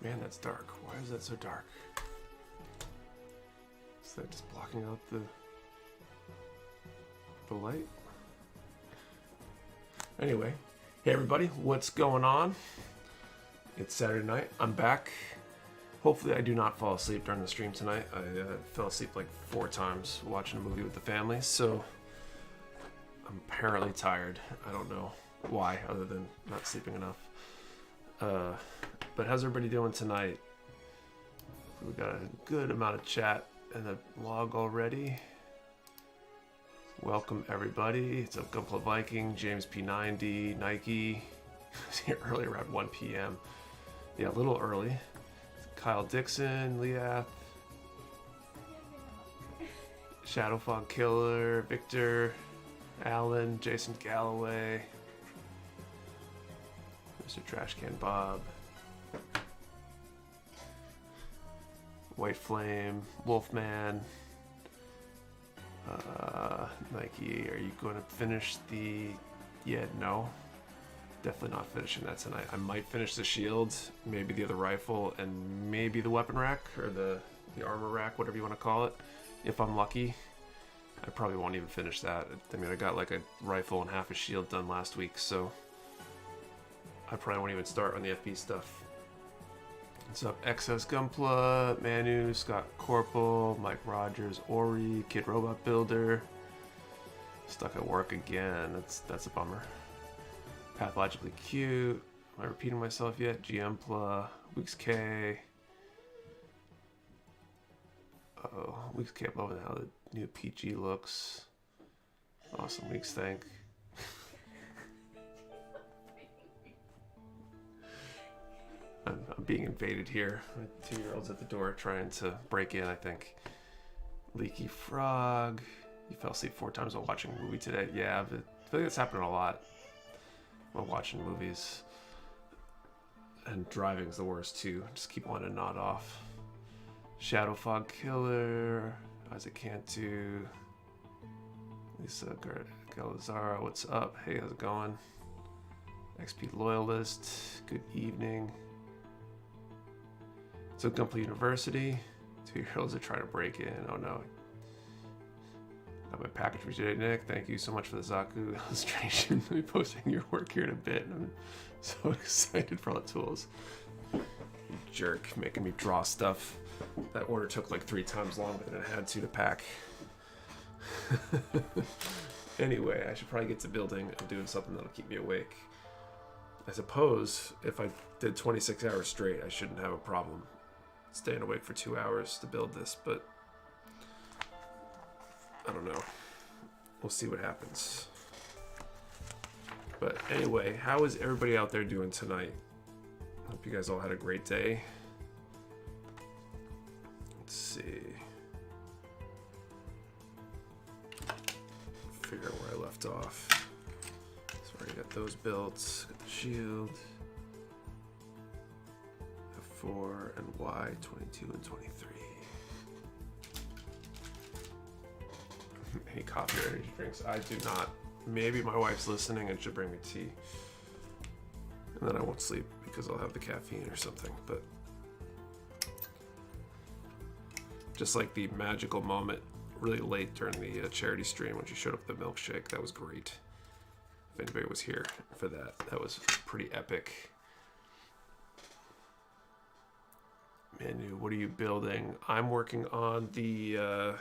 Man, that's dark. Why is that so dark? Is that just blocking out the light? Anyway, hey everybody, what's going on? It's Saturday night. I'm back. Hopefully I do not fall asleep during the stream tonight. I fell asleep like 4 times watching a movie with the family, so I'm apparently tired. I don't know why, other than not sleeping enough. But how's everybody doing tonight? We got a good amount of chat in the log already. Welcome everybody. It's up Gunpla Viking, James P90, Nike. I was here early around 1 p.m. Yeah, a little early. Kyle Dixon, Leath, Shadowfog Killer, Victor, Alan, Jason Galloway, Mr. Trashcan Bob, White Flame, Wolfman, Nike, are you going to finish the... Yeah, no. Definitely not finishing that tonight. I might finish the shield, maybe the other rifle, and maybe the weapon rack, or the armor rack, whatever you want to call it, if I'm lucky. I probably won't even finish that. I mean, I got like a rifle and half a shield done last week, so I probably won't even start on the FP stuff. What's up, XS Gunpla, Manu, Scott Corporal, Mike Rogers, Ori, Kid Robot Builder. Stuck at work again. That's a bummer. Pathologically Cute. Am I repeating myself yet? GMpla, Weeks K. Oh, Weeks K, I'm loving how the new PG looks. Awesome, Weeks, thank. I'm being invaded here. My 2-year-old's at the door trying to break in, I think. Leaky Frog. You fell asleep 4 times while watching a movie today. Yeah, I feel like that's happening a lot while watching movies. And driving's the worst too. Just keep wanting to nod off. Shadowfog Killer. Isaac Cantu. Lisa Galazara, what's up? Hey, how's it going? XP Loyalist. Good evening. So Gunpla University, 2-year-olds are trying to break in. Oh no. Got my package for today, Nick. Thank you so much for the Zaku illustration. I'll be posting your work here in a bit. I'm so excited for all the tools. You jerk, making me draw stuff. That order took like 3 times longer than it had to pack. Anyway, I should probably get to building and doing something that'll keep me awake. I suppose if I did 26 hours straight, I shouldn't have a problem staying awake for 2 hours to build this, but I don't know. We'll see what happens. But anyway, how is everybody out there doing tonight? Hope you guys all had a great day. Let's see. Figure out where I left off. So I already got those built. Got the shield. F4 and Y, 22 and 23. Any coffee or energy drinks? I do not. Maybe my wife's listening and she'll bring me tea. And then I won't sleep because I'll have the caffeine or something. But just like the magical moment really late during the charity stream when she showed up with the milkshake, that was great. If anybody was here for that, that was pretty epic. Manu, what are you building? I'm working on the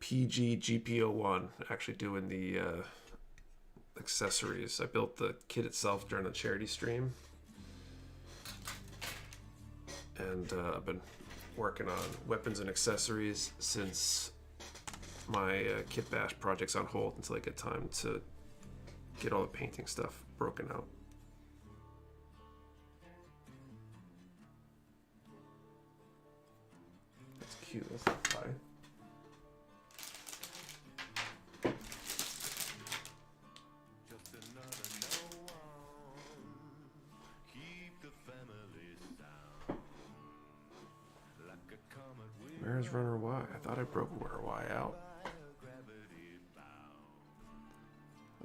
PG GP01, actually doing the accessories. I built the kit itself during the charity stream. And I've been working on weapons and accessories since my kitbash project's on hold until I get time to get all the painting stuff broken out. cute. That's not fly. Where's runner Y? I thought I broke runner Y out.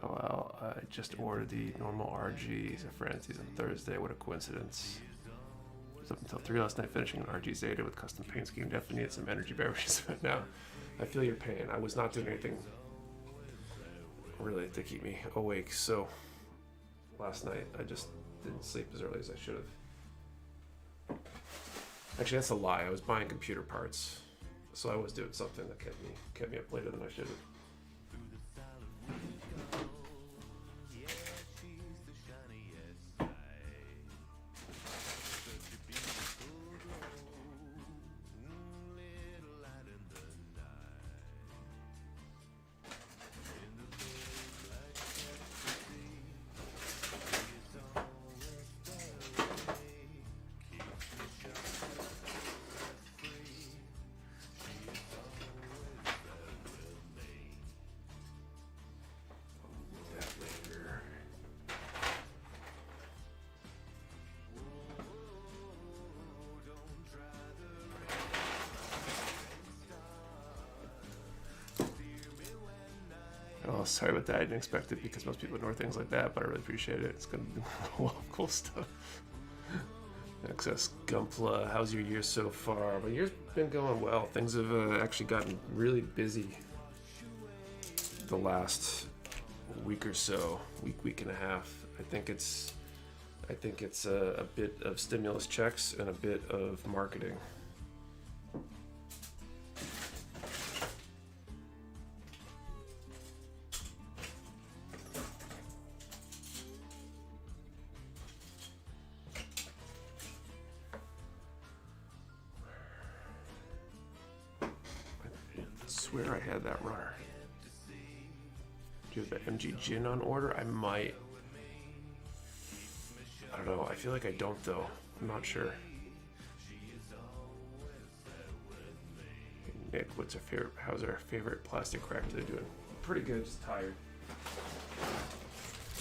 Oh well, I just ordered the normal RGs at Francie's on Thursday. What a coincidence. I was up until 3 last night finishing an RG Zeta with custom paint scheme. Definitely need some energy beverages, but now I feel your pain. I was not doing anything really to keep me awake, so last night I just didn't sleep as early as I should have. Actually, that's a lie. I was buying computer parts, so I was doing something that kept me up later than I should have. Oh, sorry about that. I didn't expect it because most people ignore things like that, but I really appreciate it. It's going to be a lot of cool stuff. Excess Gumpla, how's your year so far? My year's been going well. Things have actually gotten really busy the last week or so, week and a half. I think it's a bit of stimulus checks and a bit of marketing. I swear I had that runner. Do you have the MG Gin on order? I might. I don't know. I feel like I don't though. I'm not sure. Nick, what's our favorite? How's our favorite plastic craft today doing? Pretty good. Just tired.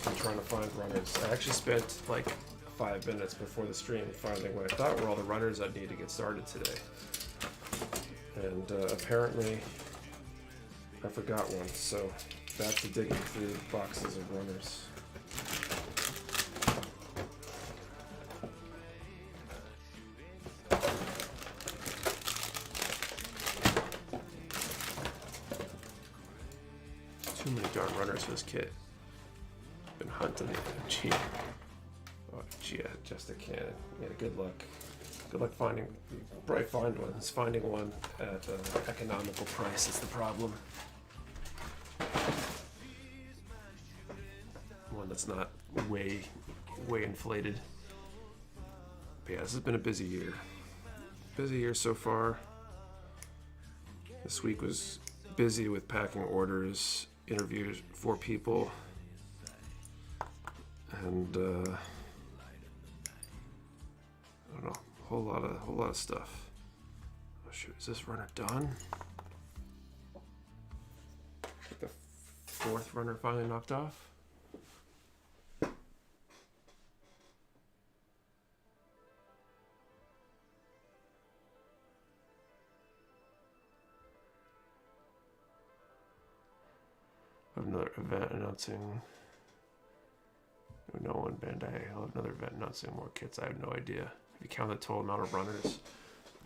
I'm trying to find runners. I actually spent like 5 minutes before the stream finding what I thought were all the runners I'd need to get started today. And apparently I forgot one, so back to digging through boxes of runners. Too many darn runners for this kit. Been hunting the MG. Oh, yeah, just a cannon. Yeah, good luck. Good luck finding. You probably find one. It's finding one at an economical price is the problem. One that's not way inflated. But yeah, this has been a busy year. Busy year so far. This week was busy with packing orders, interviews for people, and I don't know, a whole lot of stuff. Oh shoot, is this runner done? Like the 4th runner finally knocked off. Another event announcing. No one Bandai. I'll have another event announcing more kits. I have no idea. If you count the total amount of runners,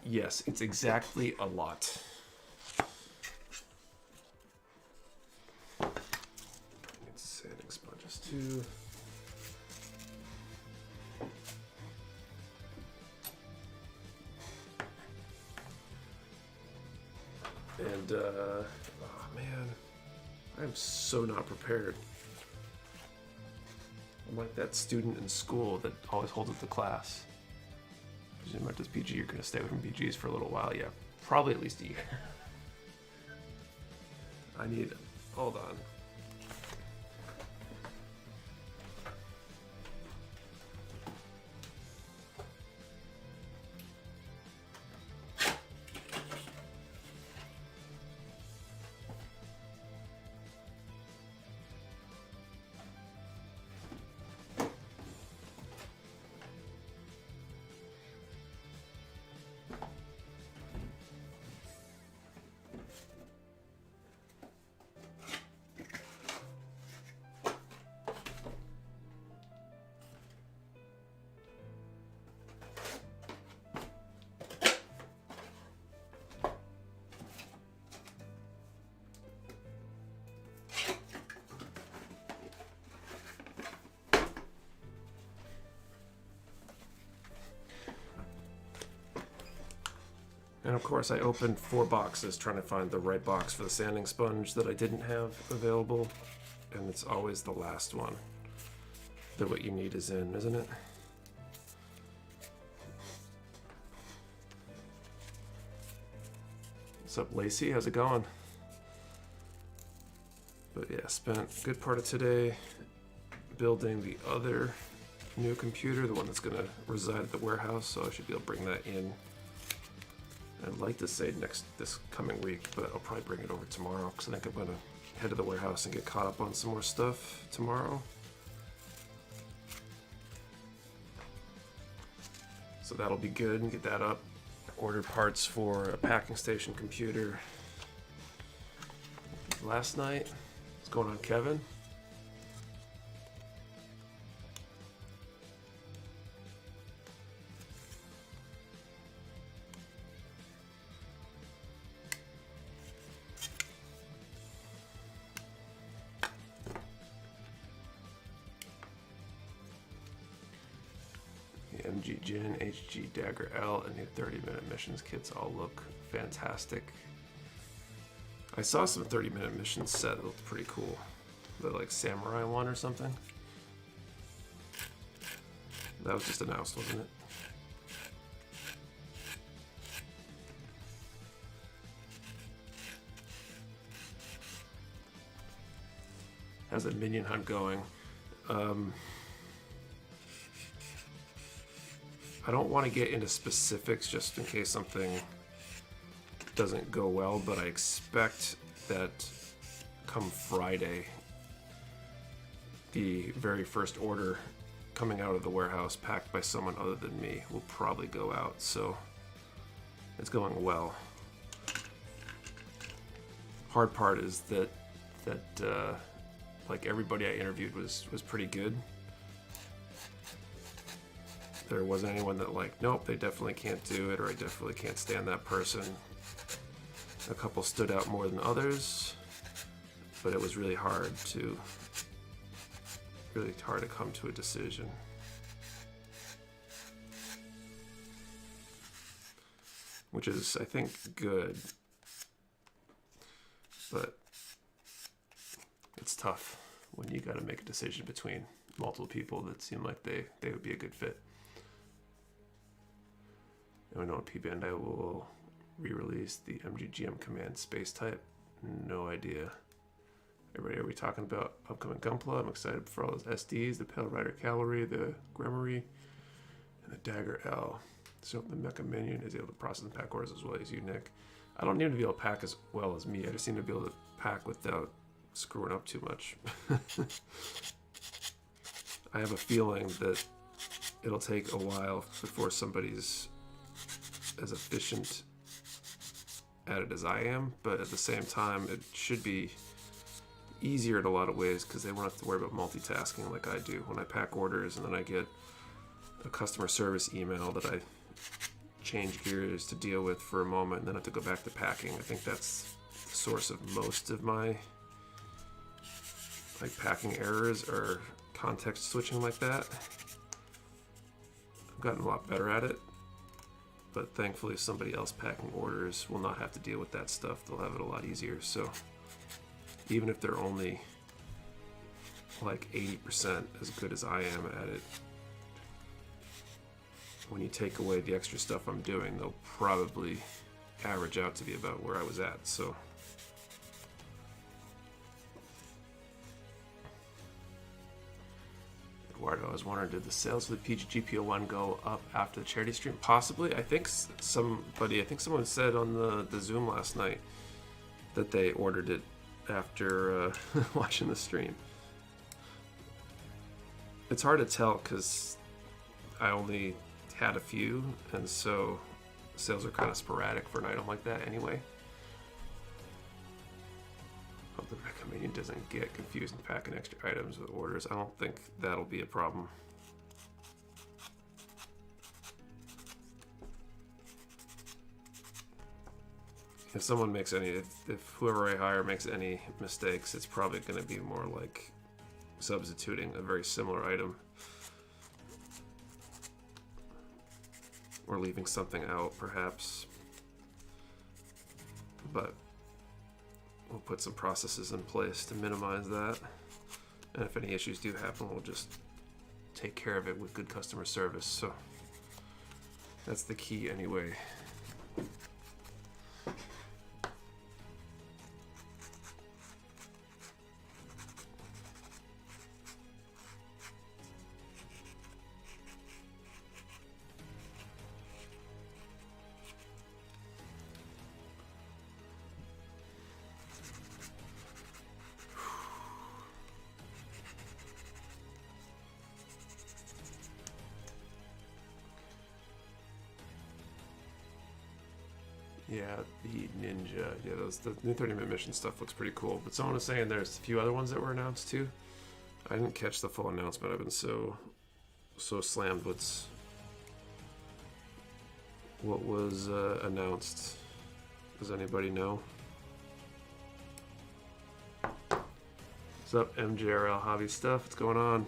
yes, it's exactly a lot. It's sanding sponges too. And oh man. I'm so not prepared. I'm like that student in school that always holds up the class. I presume after this PG, you're going to stay with PGs for a little while. Yeah, probably at least a year. I need. Hold on. And of course I opened 4 boxes trying to find the right box for the sanding sponge that I didn't have available. And it's always the last one that what you need is in, isn't it? What's up, Lacey? How's it going? But yeah, spent a good part of today building the other new computer, the one that's going to reside at the warehouse, so I should be able to bring that in. I'd like to say this coming week, but I'll probably bring it over tomorrow because I think I'm going to head to the warehouse and get caught up on some more stuff tomorrow. So that'll be good and get that up. Ordered parts for a packing station computer last night. What's going on, Kevin? MG Jin, HG Dagger L, and new 30-minute missions kits all look fantastic. I saw some 30-minute missions set that looked pretty cool. The like samurai one or something. That was just announced, wasn't it? How's that minion hunt going? I don't want to get into specifics just in case something doesn't go well, but I expect that come Friday, the very first order coming out of the warehouse packed by someone other than me will probably go out, so it's going well. Hard part is that like everybody I interviewed was pretty good. There wasn't anyone that like, nope, they definitely can't do it, or I definitely can't stand that person. A couple stood out more than others, but it was really hard to come to a decision. Which is, I think, good, but it's tough when you got to make a decision between multiple people that seem like they would be a good fit. I don't know if P Bandai will re-release the MGGM command space type. No idea. Everybody, are we talking about upcoming Gunpla? I'm excited for all those SDs, the Pale Rider Cavalry, the Gremory, and the Dagger L. So the Mecha Minion is able to process and pack orders as well as you, Nick. I don't need to be able to pack as well as me. I just need to be able to pack without screwing up too much. I have a feeling that it'll take a while before somebody's as efficient at it as I am, but at the same time it should be easier in a lot of ways because they won't have to worry about multitasking like I do when I pack orders, and then I get a customer service email that I change gears to deal with for a moment and then have to go back to packing. I think that's the source of most of my like packing errors or context switching like that. I've gotten a lot better at it, but thankfully somebody else packing orders will not have to deal with that stuff. They'll have it a lot easier. So even if they're only like 80% as good as I am at it, when you take away the extra stuff I'm doing, they'll probably average out to be about where I was at. So Eduardo, I was wondering, did the sales for the PG GP01 go up after the charity stream? Possibly. I think someone said on the Zoom last night that they ordered it after watching the stream. It's hard to tell because I only had a few, and so sales are kind of sporadic for an item like that anyway. Hope the Mecha doesn't get confused and packing extra items with orders. I don't think that'll be a problem. If someone makes any, if whoever I hire makes any mistakes, it's probably going to be more like substituting a very similar item or leaving something out, perhaps. but we'll put some processes in place to minimize that. And if any issues do happen, we'll just take care of it with good customer service. So that's the key anyway. Yeah, the Ninja. Yeah, the new 30-minute mission stuff looks pretty cool. But someone was saying there's a few other ones that were announced too. I didn't catch the full announcement. I've been so slammed with what was announced. Does anybody know? What's up, MJRL Hobby Stuff? What's going on?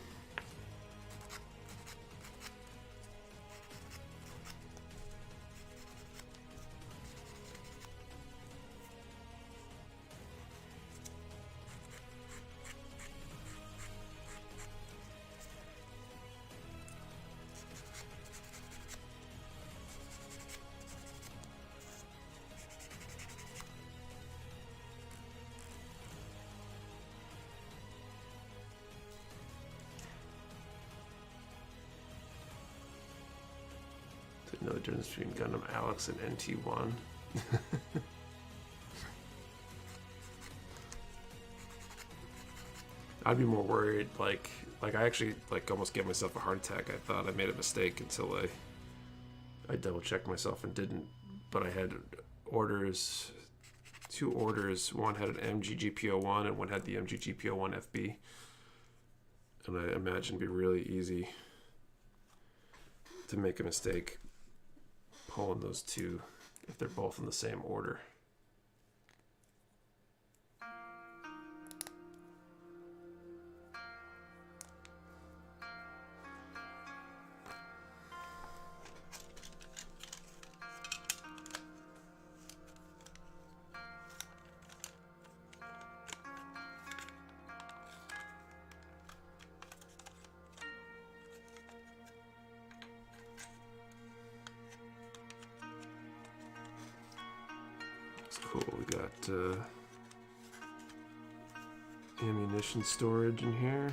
Didn't know the difference between Gundam Alex and NT1. I'd be more worried, like I actually almost gave myself a heart attack. I thought I made a mistake until I double checked myself and didn't. But I had orders, 2 orders. One had an MG GP01 and one had the MG GP01 FB. And I imagine it'd be really easy to make a mistake pulling those two if they're both in the same order. Cool, we got ammunition storage in here.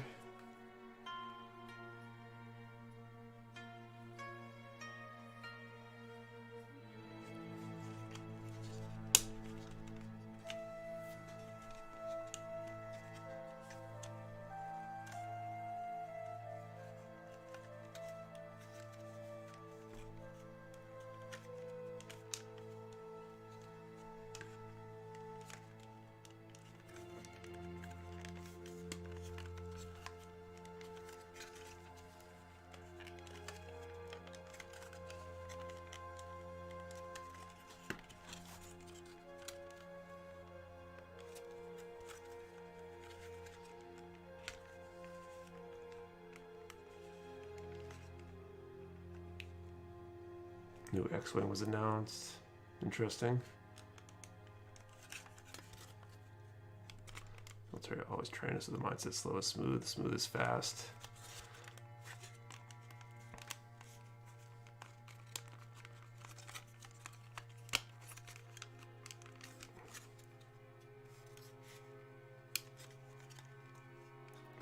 New X-Wing was announced. Interesting. Always train us with the mindset slow is smooth, smooth is fast.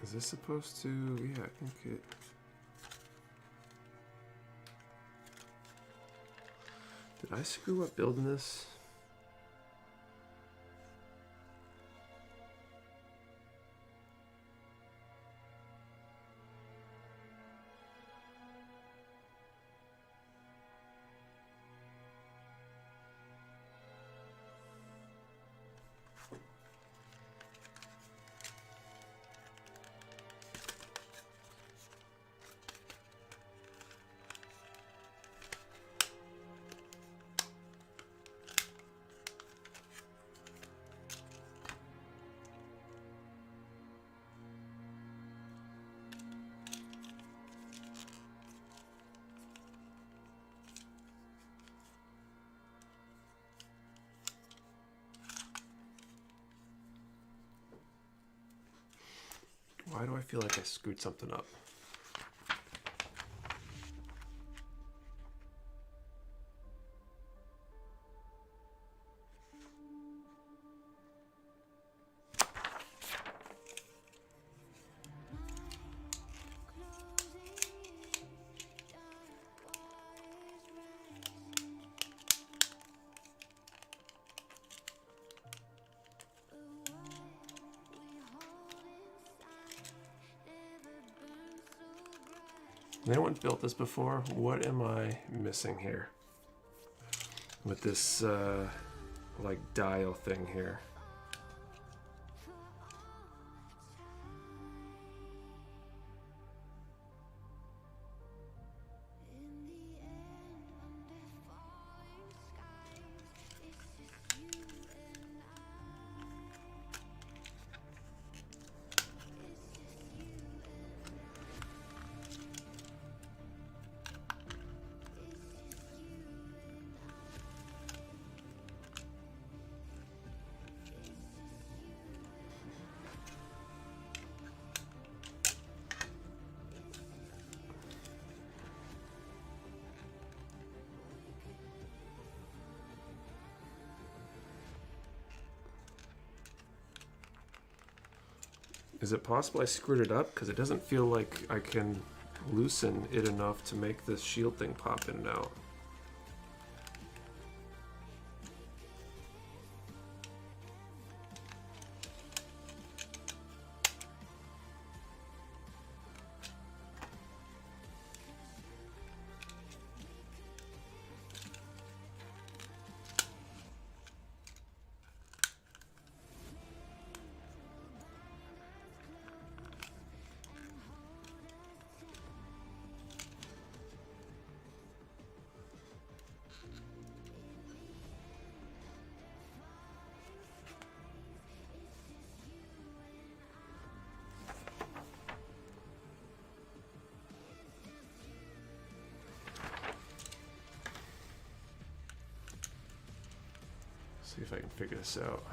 Is this supposed to? Yeah, I think it. Did I screw up building this? Why do I feel like I screwed something up? Has anyone built this before? What am I missing here with this like dial thing here? Is it possible I screwed it up? Because it doesn't feel like I can loosen it enough to make this shield thing pop in and out. See if I can figure this out.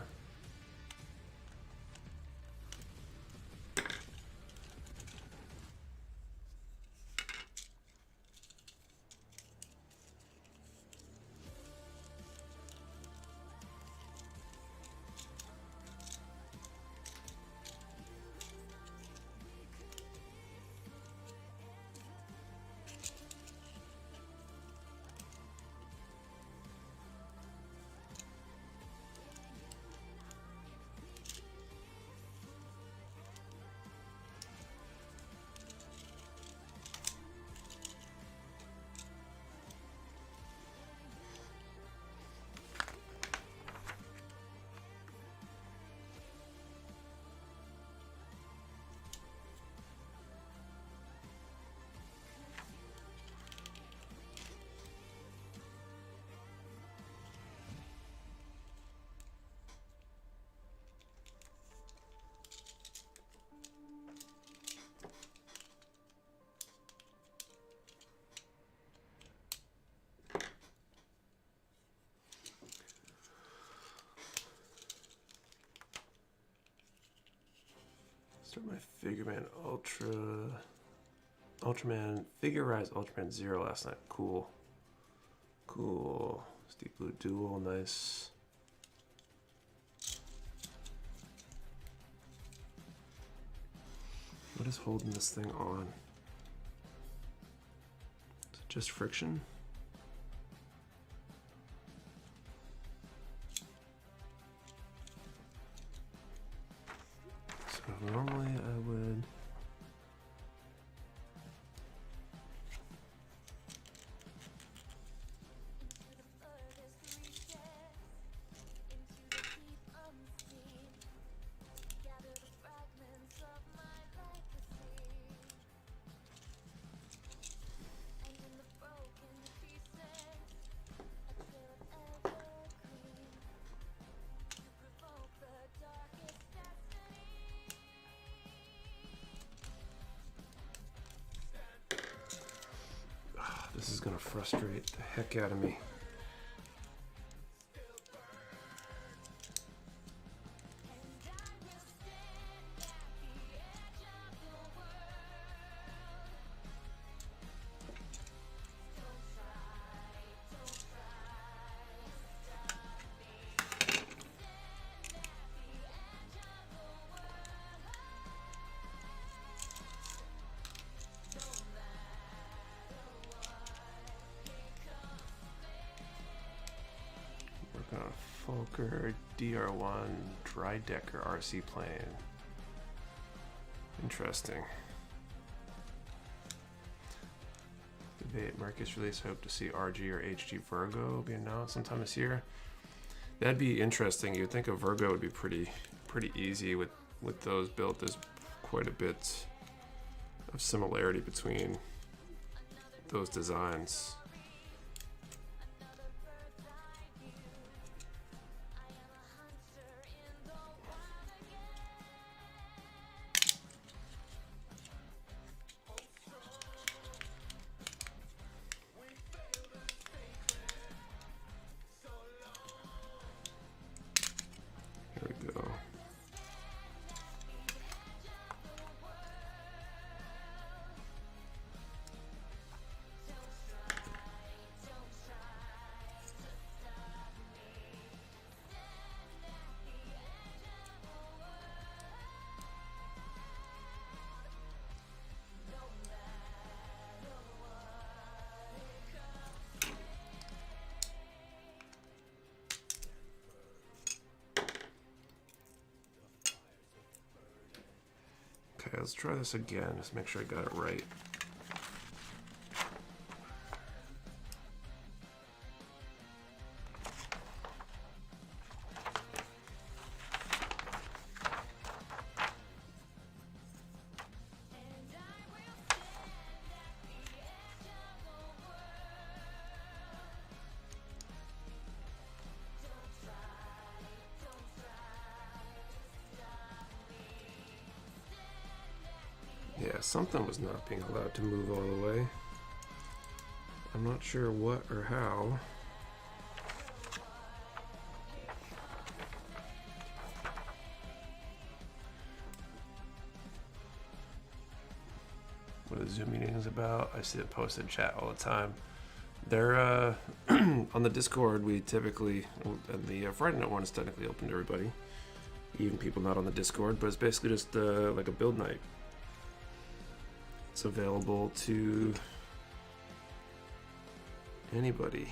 Start my Figureman Ultraman Figurize Ultraman 0 last night. Cool. Cool. Steep Blue Duel, nice. What is holding this thing on? Is it just friction? So normally I would this is gonna frustrate the heck out of me. Working on a Fokker DR1 dry decker RC plane. Interesting. Debate Marcus release. Hope to see RG or HG Virgo be announced sometime this year. That'd be interesting. You'd think a Virgo would be pretty easy with those built. There's quite a bit of similarity between those designs. Here we go. Okay, let's try this again. Just make sure I got it right. Yeah, something was not being allowed to move all the way. I'm not sure what or how. What a Zoom meeting is about. I see it posted in chat all the time. They're on the Discord. We typically, and the Friday night one is technically open to everybody, even people not on the Discord. But it's basically just like a build night. It's available to anybody.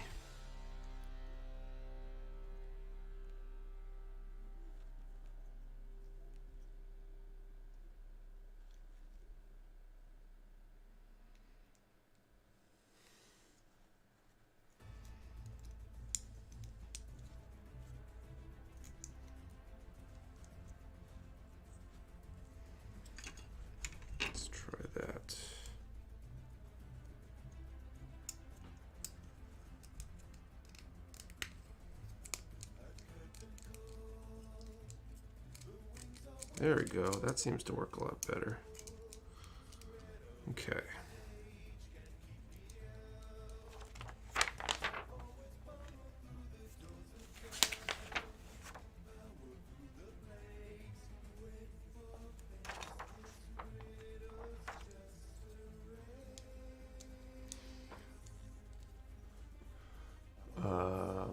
Let's try that. There we go. That seems to work a lot better. Okay.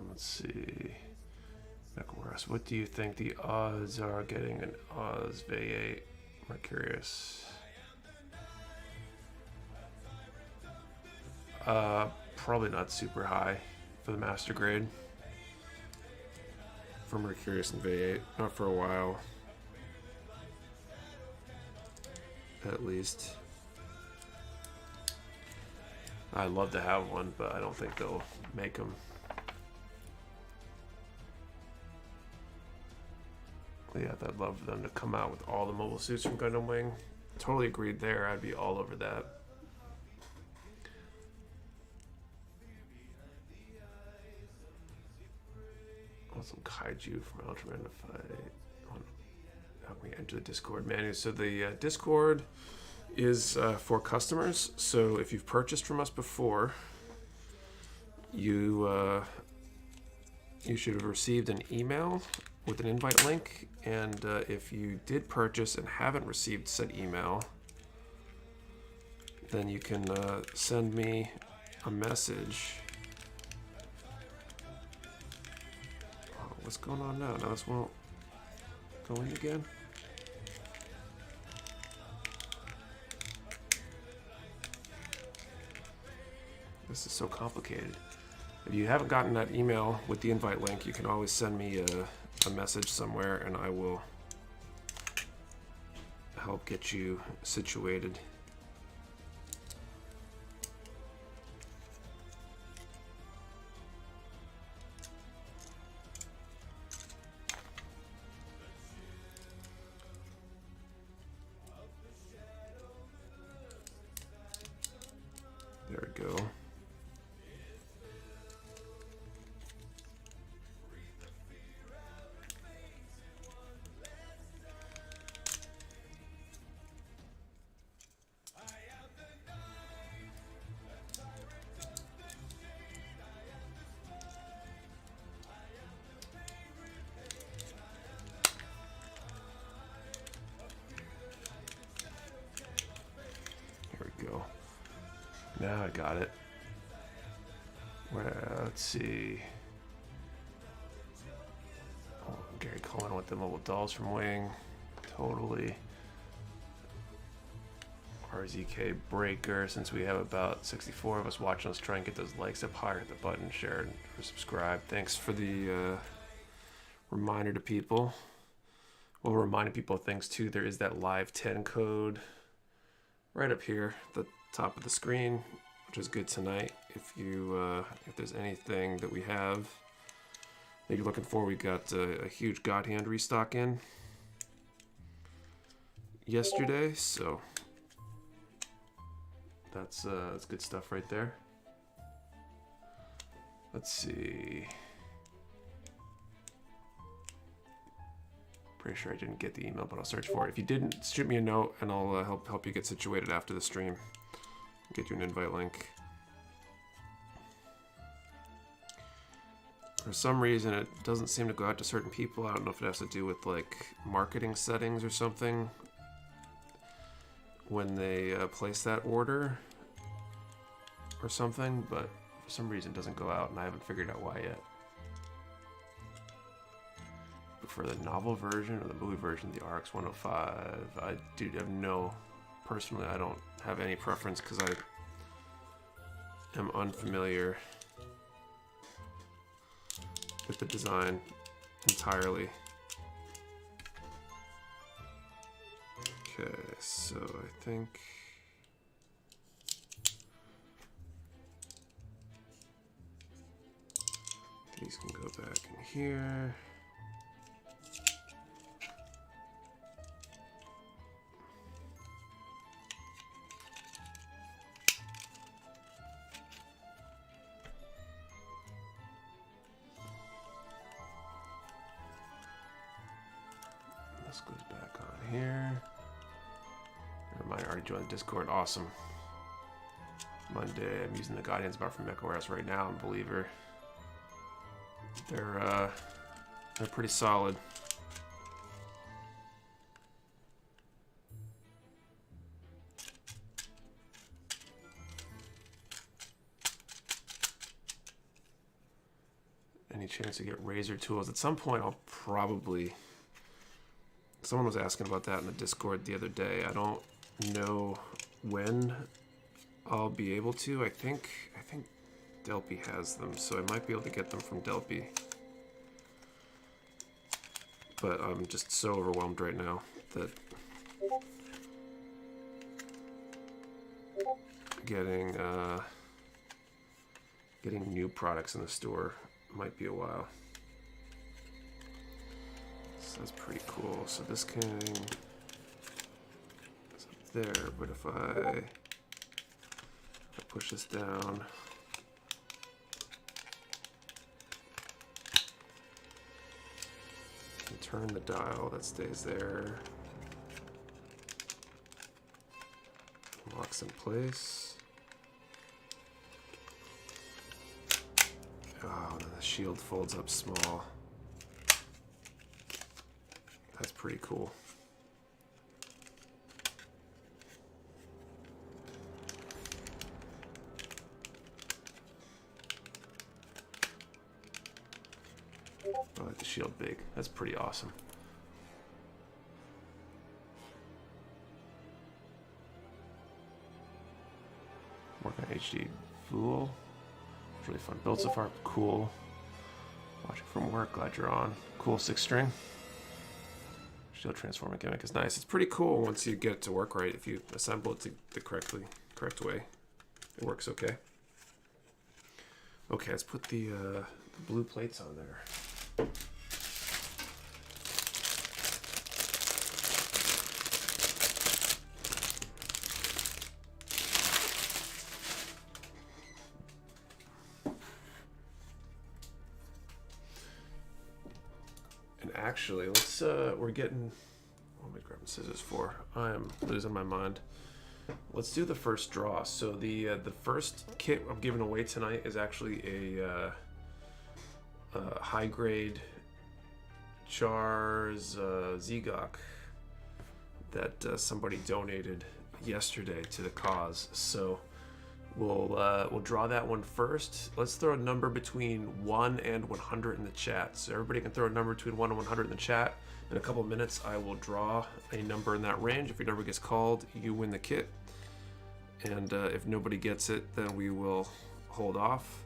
Let's see. What do you think the odds are getting an Oz V8 Mercurius? Probably not super high for the master grade for Mercurius and V8. Not for a while, at least. I'd love to have one, but I don't think they'll make them. Yeah, I'd love for them to come out with all the mobile suits from Gundam Wing. Totally agreed there. I'd be all over that. Want some kaiju from Ultraman to fight. How can we enter the Discord menu? So the Discord is for customers. So if you've purchased from us before, you should have received an email with an invite link, and if you did purchase and haven't received said email, then you can send me a message. Oh, what's going on now? Now this won't go in again? This is so complicated. If you haven't gotten that email with the invite link, you can always send me a message somewhere and I will help get you situated. There we go. Here we go. Now I got it. Let's see. Oh, Gary Cohen with the mobile dolls from Wing. Totally. RZK Breaker. Since we have about 64 of us watching, let's try and get those likes up higher. Hit the button, share, or subscribe. Thanks for the reminder to people. Well, reminding people of things too. There is that live 10 code right up here at the top of the screen, which is good tonight. If you if there's anything that we have that you're looking for, we got a huge God Hand restock in yesterday, so that's good stuff right there. Let's see. Pretty sure I didn't get the email, but I'll search for it. If you didn't, shoot me a note and I'll help you get situated after the stream. Get you an invite link. For some reason, it doesn't seem to go out to certain people. I don't know if it has to do with like marketing settings or something when they place that order or something, but for some reason it doesn't go out and I haven't figured out why yet. But for the novel version or the movie version, the RX 105, I do have personally, I don't have any preference because I am unfamiliar with the design entirely. Okay, so I think these can go back in here. This goes back on here. Reminder, I already joined the Discord. Awesome. Monday, I'm using the Guardians bar from Mecha right now in Believer. They're pretty solid. Any chance to get razor tools? At some point, I'll probably. Someone was asking about that in the Discord the other day. I don't know when I'll be able to. I think Delpy has them, so I might be able to get them from Delpy. But I'm just so overwhelmed right now that getting new products in the store might be a while. So that's pretty cool. So this can is up there, but if I push this down, and turn the dial, that stays there. Locks in place. Oh, the shield folds up small. That's pretty cool. I like the shield big. That's pretty awesome. Work on HD Fool. It's really fun build so far. Cool. Watching from work. Glad you're on. Cool 6-string. Shield transforming gimmick is nice. It's pretty cool once you get it to work right. If you assemble it the correct way, it works okay. Okay, let's put the blue plates on there. Actually, let's we're getting, what am I grabbing scissors for? I am losing my mind. Let's do the first draw. So the first kit I'm giving away tonight is actually a high grade Char's Zegok that somebody donated yesterday to the cause. So we'll draw that one first. Let's throw a number between 1 and 100 in the chat. So everybody can throw a number between 1 and 100 in the chat. In a couple of minutes, I will draw a number in that range. If your number gets called, you win the kit. And if nobody gets it, then we will hold off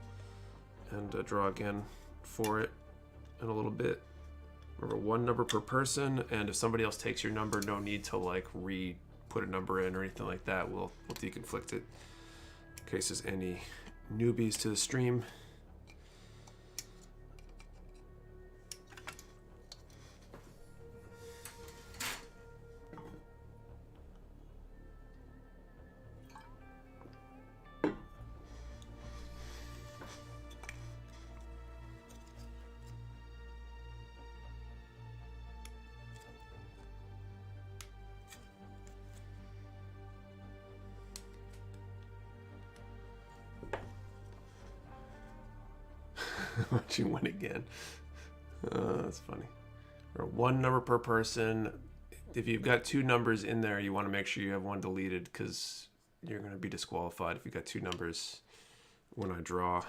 and draw again for it in a little bit. Remember, 1 number per person, and if somebody else takes your number, no need to like put a number in or anything like that. We'll deconflict it. In case there's any newbies to the stream. Watch you win again. That's funny. Or 1 number per person. If you've got 2 numbers in there, you want to make sure you have 1 deleted because you're going to be disqualified if you got 2 numbers when I draw.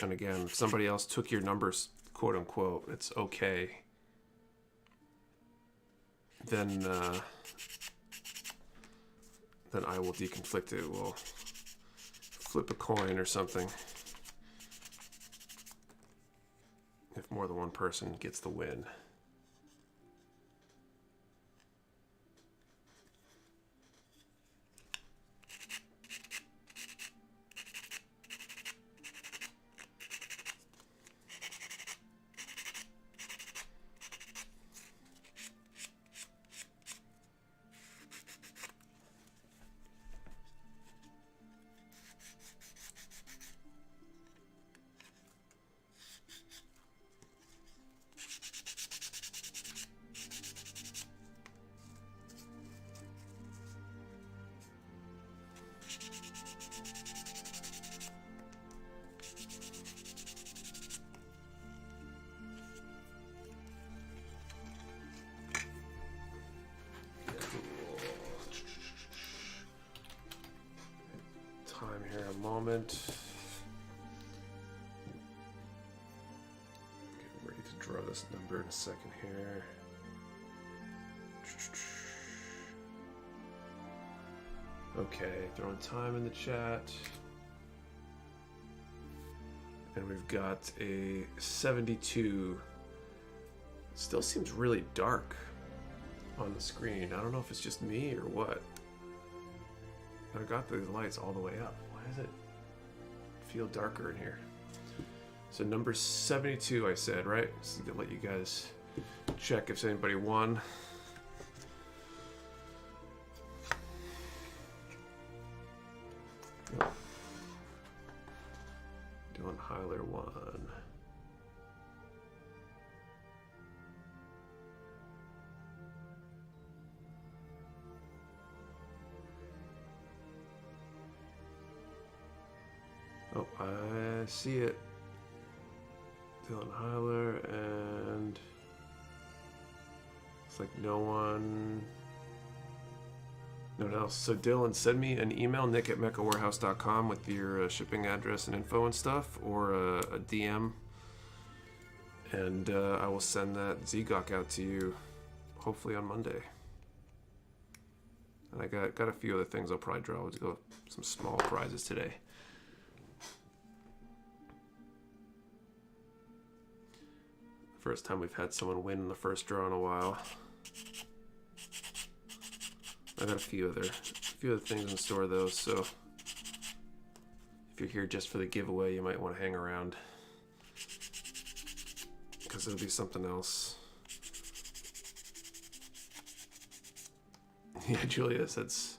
And again, if somebody else took your numbers, quote unquote, it's okay. Then I will deconflict it. We'll flip a coin or something if more than 1 person gets the win. Moment. Getting ready to draw this number in a second here. Okay, throwing time in the chat. And we've got a 72. It still seems really dark on the screen. I don't know if it's just me or what. I got these lights all the way up. Why does it feel darker in here? So number 72, I said, right? Just to let you guys check if anybody won. Oh. Dylan Heiler won. Oh, I see it. Dylan Heiler, and it's like no one else. So Dylan, send me an email, nick@mechawarehouse.com, with your shipping address and info and stuff, or a DM, and I will send that Zegok out to you hopefully on Monday. And I got a few other things I'll probably draw. We'll go some small prizes today. First time we've had someone win in the first draw in a while. I got a few other things in store though, so if you're here just for the giveaway, you might want to hang around because it'll be something else. Yeah, Julius, that's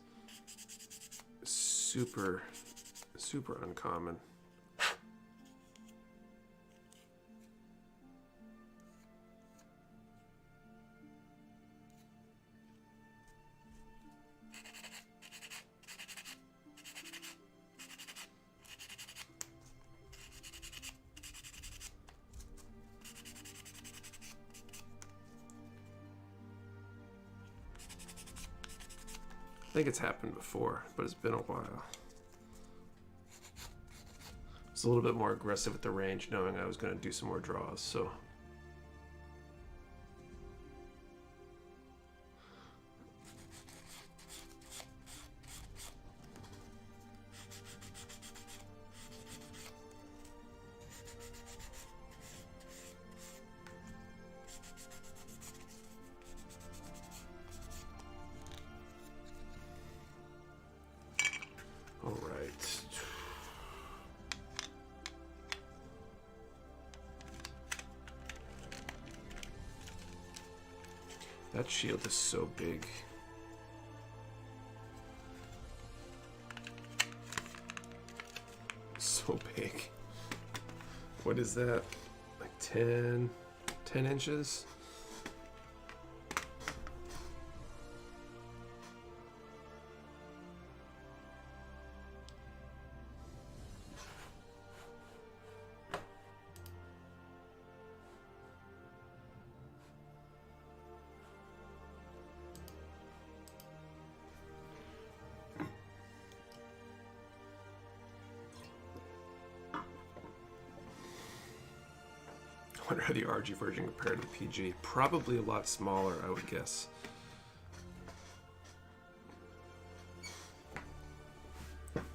super uncommon. I think it's happened before, but it's been a while. It's a little bit more aggressive at the range, knowing I was going to do some more draws, so. All right. That shield is so big. So big. What is that? Like 10 inches? I wonder how the RG version compared to the PG. Probably a lot smaller, I would guess.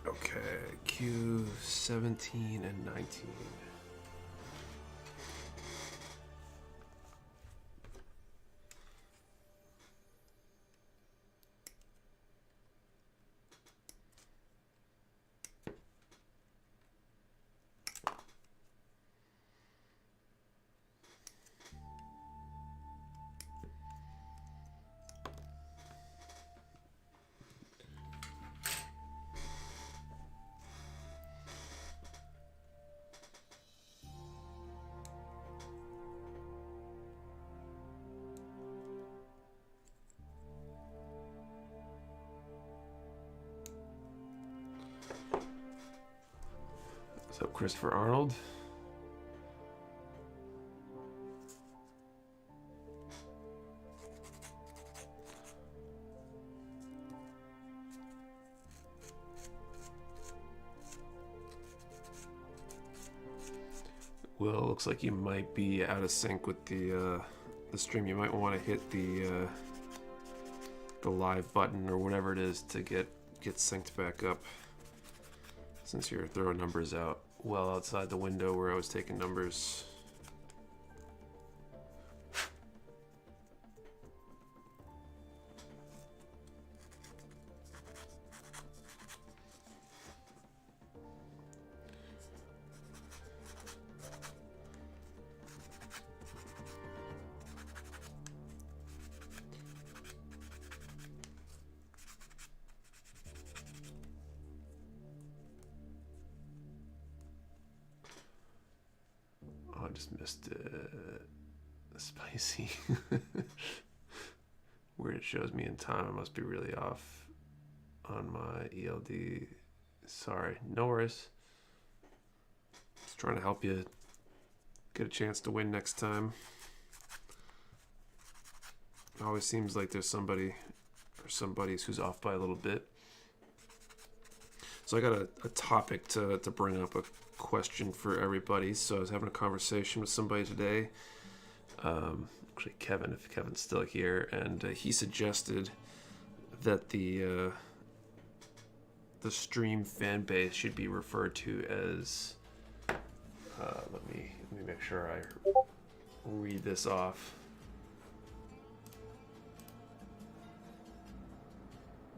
Okay, Q17 and 19. What's up, Christopher Arnold? Will, looks like you might be out of sync with the stream. You might want to hit the live button or whatever it is to get synced back up, since you're throwing numbers out well outside the window where I was taking numbers. I just missed spicy. Weird, it shows me in time. I must be really off on my ELD. Sorry, no worries. Just trying to help you get a chance to win next time. It always seems like there's somebody or somebody's who's off by a little bit. So I got a topic to bring up, a question for everybody. So I was having a conversation with somebody today, actually Kevin, if Kevin's still here, and he suggested that the stream fan base should be referred to as. Let me make sure I read this off.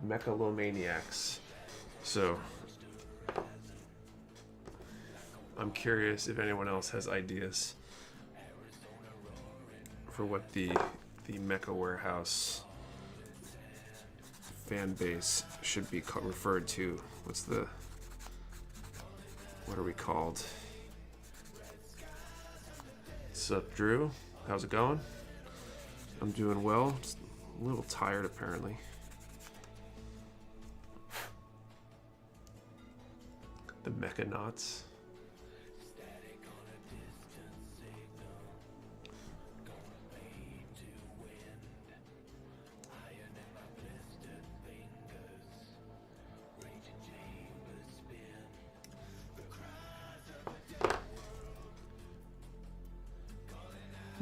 Mechalomaniacs. So I'm curious if anyone else has ideas for what the Mecha Warehouse fan base should be referred to. What are we called? What's up, Drew? How's it going? I'm doing well. Just a little tired, apparently. The Mechanauts.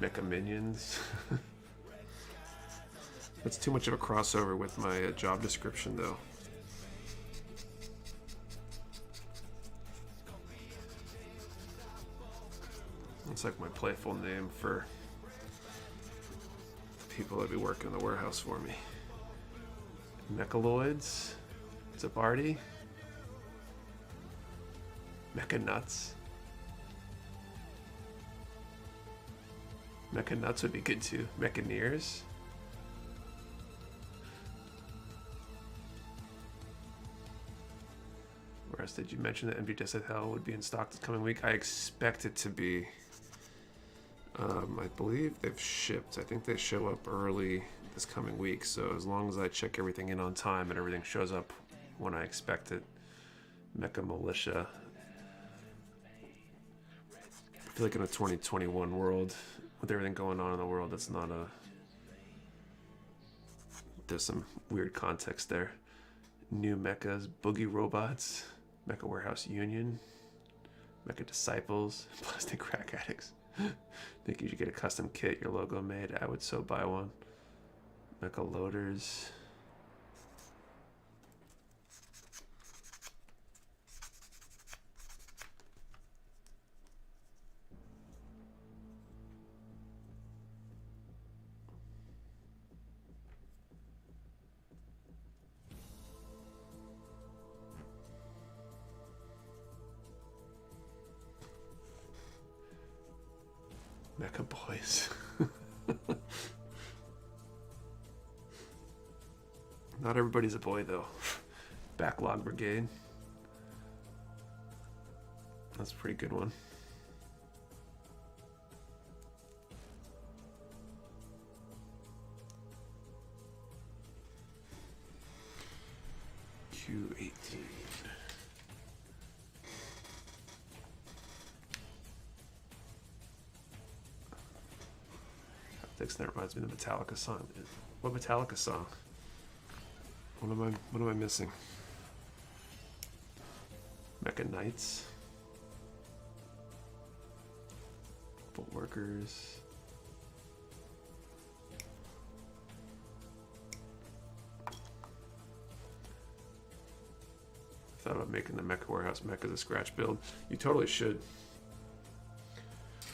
Mecha Minions. That's too much of a crossover with my job description, though. It's like my playful name for the people that be working in the warehouse for me. Mechaloids. What's up, Artie? Mecha Nuts. Mecha Nuts would be good too. Mechaneers. Whereas, did you mention that MV Death Hell would be in stock this coming week? I expect it to be. I believe they've shipped. I think they show up early this coming week. So as long as I check everything in on time and everything shows up when I expect it. Mecha Militia. I feel like in a 2021 world, with everything going on in the world, that's not a... There's some weird context there. New Mechas, Boogie Robots, Mecha Warehouse Union, Mecha Disciples, Plastic Crack Addicts. Think you should get a custom kit, your logo made. I would so buy one. Mecha Loaders. Mecha Boys. Not everybody's a boy, though. Backlog Brigade. That's a pretty good one. Q18. That reminds me of the Metallica song. What Metallica song? What am I missing? Mecha Knights. Bolt Workers. I thought about making the Mecha Warehouse Mech as a scratch build. You totally should.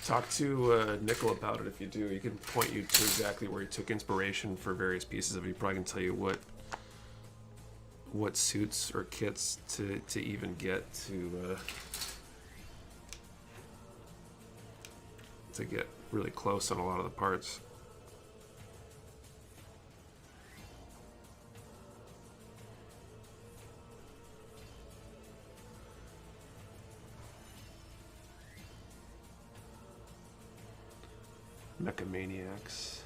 Talk to Nickel about it if you do. He can point you to exactly where he took inspiration for various pieces of it. He probably can tell you what suits or kits to even get to get really close on a lot of the parts. Mechamaniacs.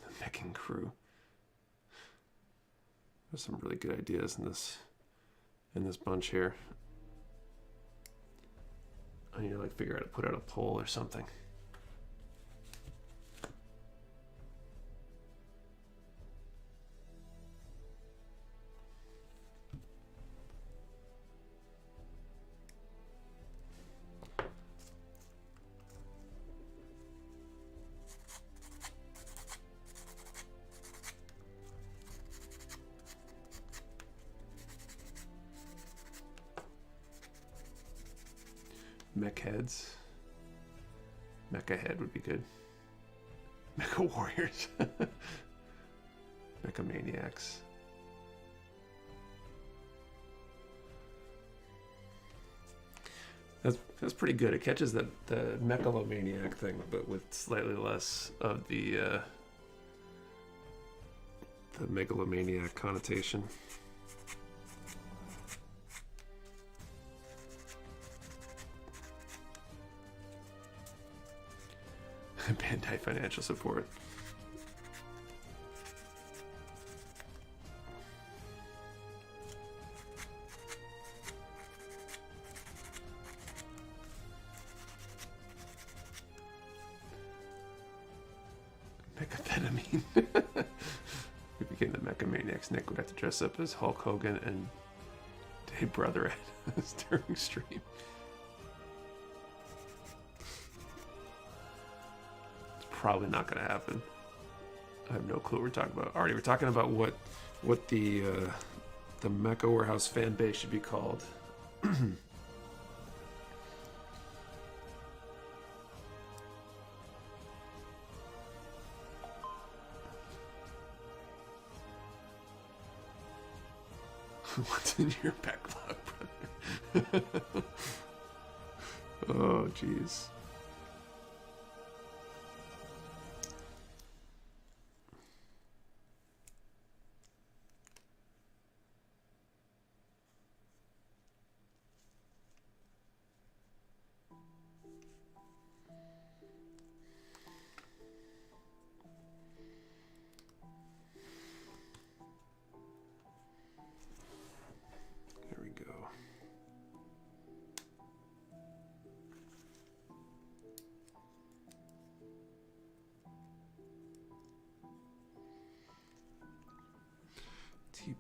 The Mecking Crew. There's some really good ideas in this bunch here. I need to like figure out how to put out a poll or something. Mech heads. Mecha head would be good. Mecha warriors. Mecha maniacs. That's pretty good. It catches the mechalomaniac thing, but with slightly less of the megalomaniac connotation. Bandai financial support. Methamphetamine. We became the Mecha Maniacs. Nick would have to dress up as Hulk Hogan and Dave Brother during stream. It's probably not going to happen. I have no clue what we're talking about. Already, we're talking about what the Mecha Warehouse fan base should be called. What's in your backlog, brother? Oh, jeez.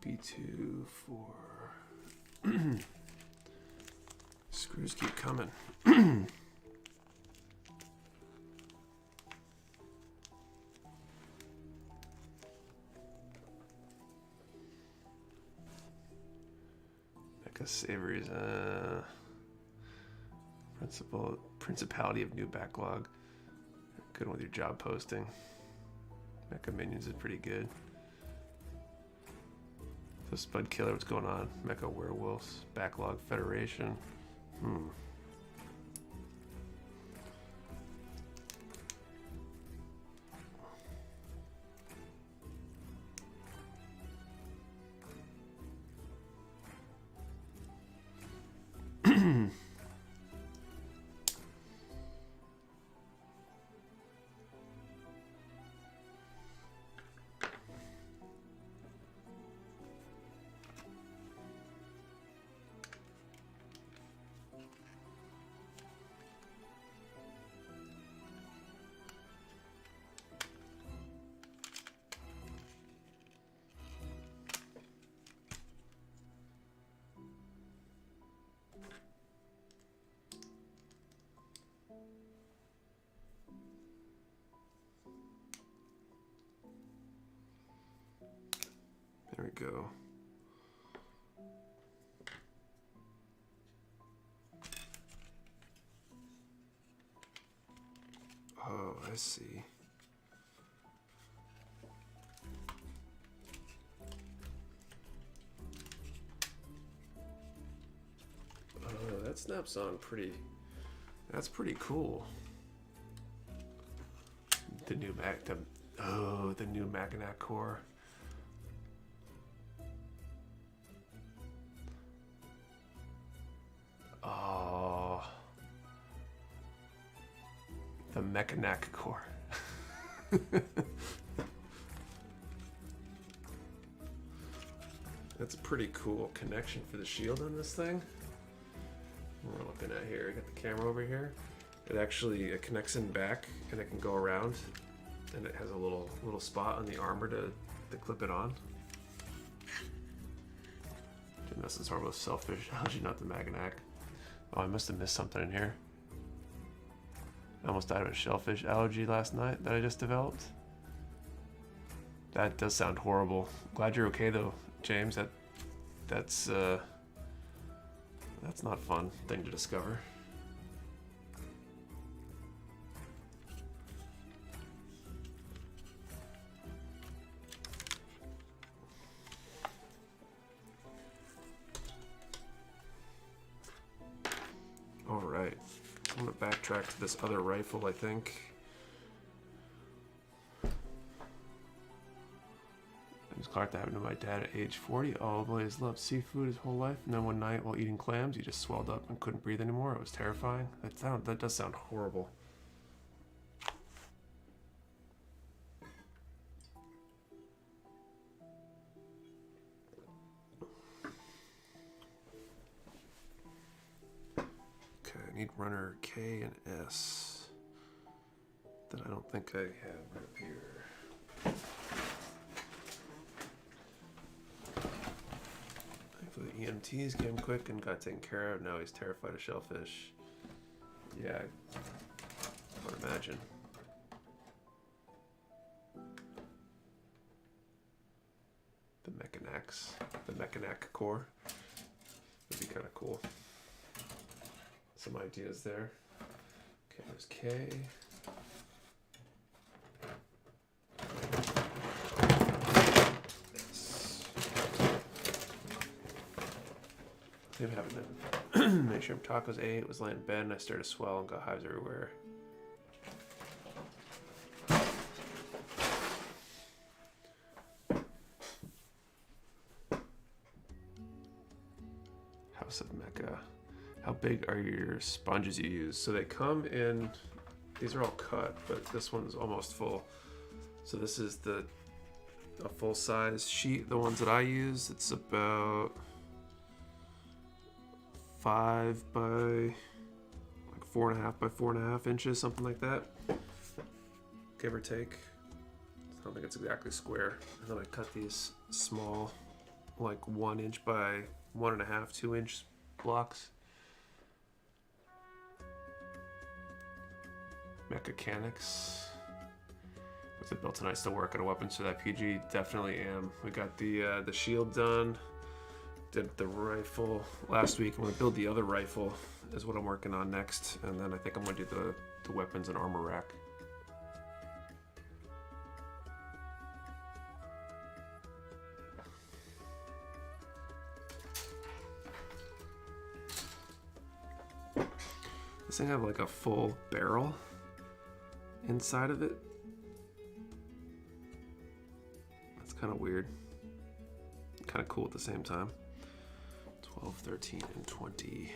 TP2 for screws keep coming. Mecha Savory's Principality of New Backlog. Good one with your job posting. Mecha Minions is pretty good. So Spud Killer, what's going on? Mecha Werewolves, Backlog Federation. There we go. Oh, I see. Oh, that snap song that's pretty cool. The new the new Mackinac core. Oh, the Mackinac core. That's a pretty cool connection for the shield on this thing. We're looking at here. I got the camera over here. It connects in back, and it can go around, and it has a little spot on the armor to clip it on. And this is horrible selfish. How'd not the Mackinac? Oh, I must have missed something in here. I almost died of a shellfish allergy last night that I just developed. That does sound horrible. Glad you're okay though, James. That's not a fun thing to discover. soundtrack to this other rifle, I think. Clark, that happened to my dad at age 40. Always loved seafood his whole life, and then one night while eating clams, he just swelled up and couldn't breathe anymore. It was terrifying. That does sound horrible. Okay, I need runner K and S that I don't think I have right up here. The EMTs came quick and got taken care of. Now he's terrified of shellfish. Yeah, I would imagine. The Mechanac core would be kind of cool. Some ideas there. Okay, there's K. Maybe haven't been. Make sure tacos ate, was laying in bed, and I started to swell and got hives everywhere. House of Mecha. How big are your sponges you use? So they come in, these are all cut, but this one's almost full. So this is a full size sheet. The ones that I use, it's about 5 by like 4.5 by 4.5 inches, something like that, give or take. I don't think it's exactly square. And then I cut these small, like 1 inch by 1.5, 2 inch blocks. Mechanics. What's it built tonight? Still working on weapons for that PG. Definitely am. We got the shield done. Did the rifle last week. I'm going to build the other rifle is what I'm working on next. And then I think I'm going to do the weapons and armor rack. This thing have like a full barrel inside of it. That's kind of weird. Kind of cool at the same time. 12, 13, and 20.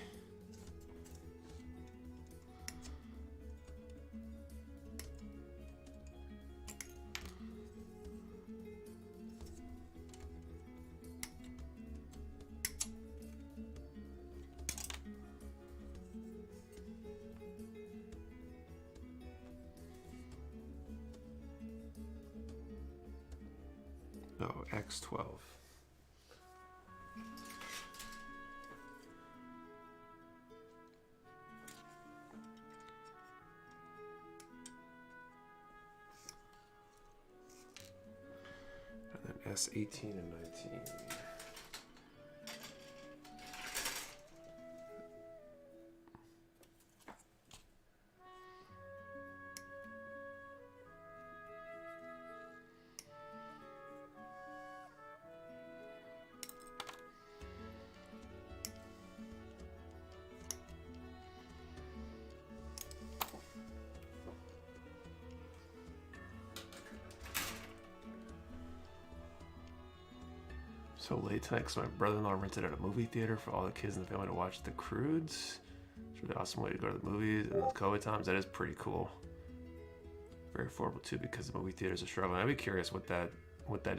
No, X12. S18 and 19. So late tonight because my brother-in-law rented out a movie theater for all the kids in the family to watch The Croods. It's a really awesome way to go to the movies and the COVID times. That is pretty cool. Very affordable too because the movie theaters are struggling. I'd be curious what that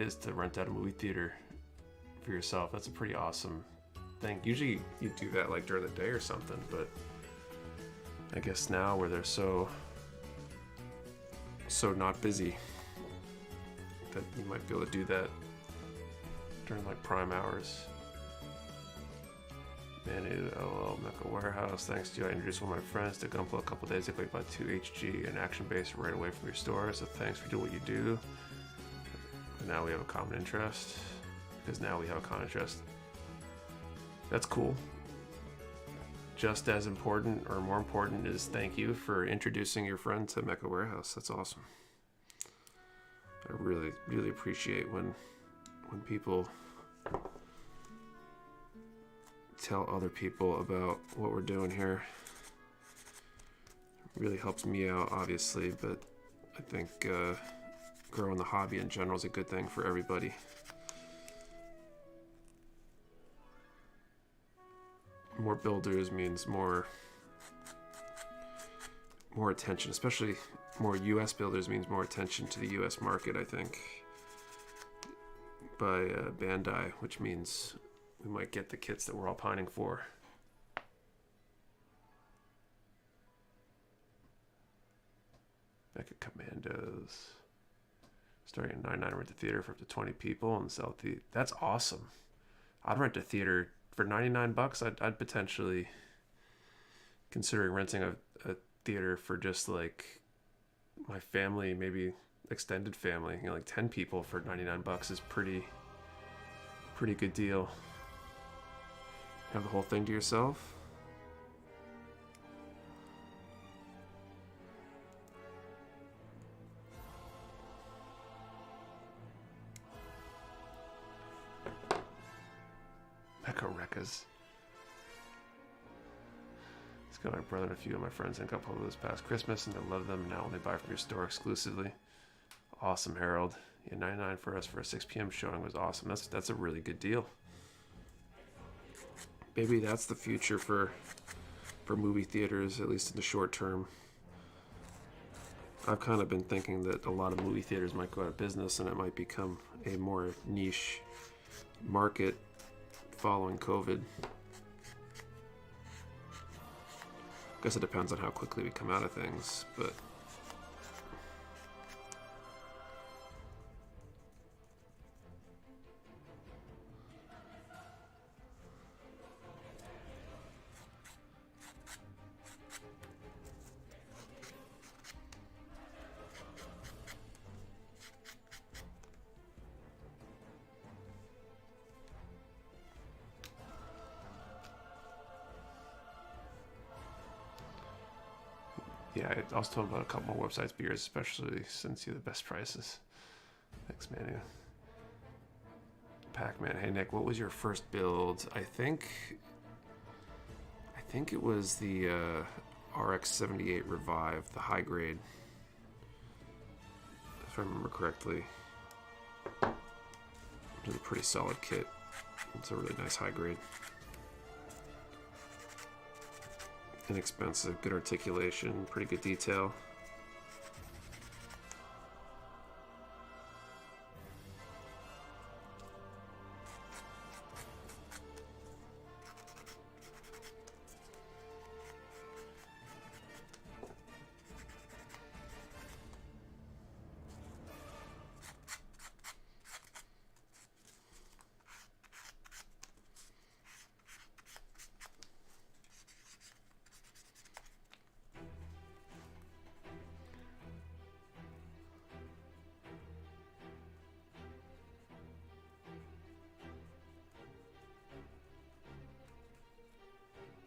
is to rent out a movie theater for yourself. That's a pretty awesome thing. Usually you do that like during the day or something, but I guess now where they're so not busy that you might be able to do that during like prime hours. Manu, LOL, Mecha Warehouse. Thanks to you, I introduced one of my friends to Gunpla a couple days ago. I bought 2 HG and Action Base right away from your store. So thanks for doing what you do. And now we have a common interest. Because now we have a common interest. That's cool. Just as important or more important is thank you for introducing your friend to Mecha Warehouse. That's awesome. I really, really appreciate when people tell other people about what we're doing here. Really helps me out, obviously, but I think growing the hobby in general is a good thing for everybody. More builders means more attention, especially more US builders means more attention to the US market, I think, by Bandai, which means we might get the kits that we're all pining for. Mecha Commandos. Starting at $99, rent a theater for up to 20 people and sell the. That's awesome. I'd rent a theater for $99. I'd potentially considering renting a theater for just like my family, maybe extended family. You know, like 10 people for $99 is pretty good deal. Have the whole thing to yourself. Mecha Rekkas. It's got my brother and a few of my friends and a couple of this past Christmas, and they love them. Now they buy from your store exclusively. Awesome, Harold. Yeah, $99 for us for a 6 p.m. showing was awesome. That's a really good deal. Maybe that's the future for movie theaters, at least in the short term. I've kind of been thinking that a lot of movie theaters might go out of business and it might become a more niche market following COVID. I guess it depends on how quickly we come out of things, but yeah, I was told about a couple more websites, beers, especially since you have the best prices. Thanks, Manu. Pac-Man. Hey, Nick, what was your first build? I think it was the RX-78 Revive, the high grade, if I remember correctly. It was a pretty solid kit. It's a really nice high grade. Inexpensive, good articulation, pretty good detail.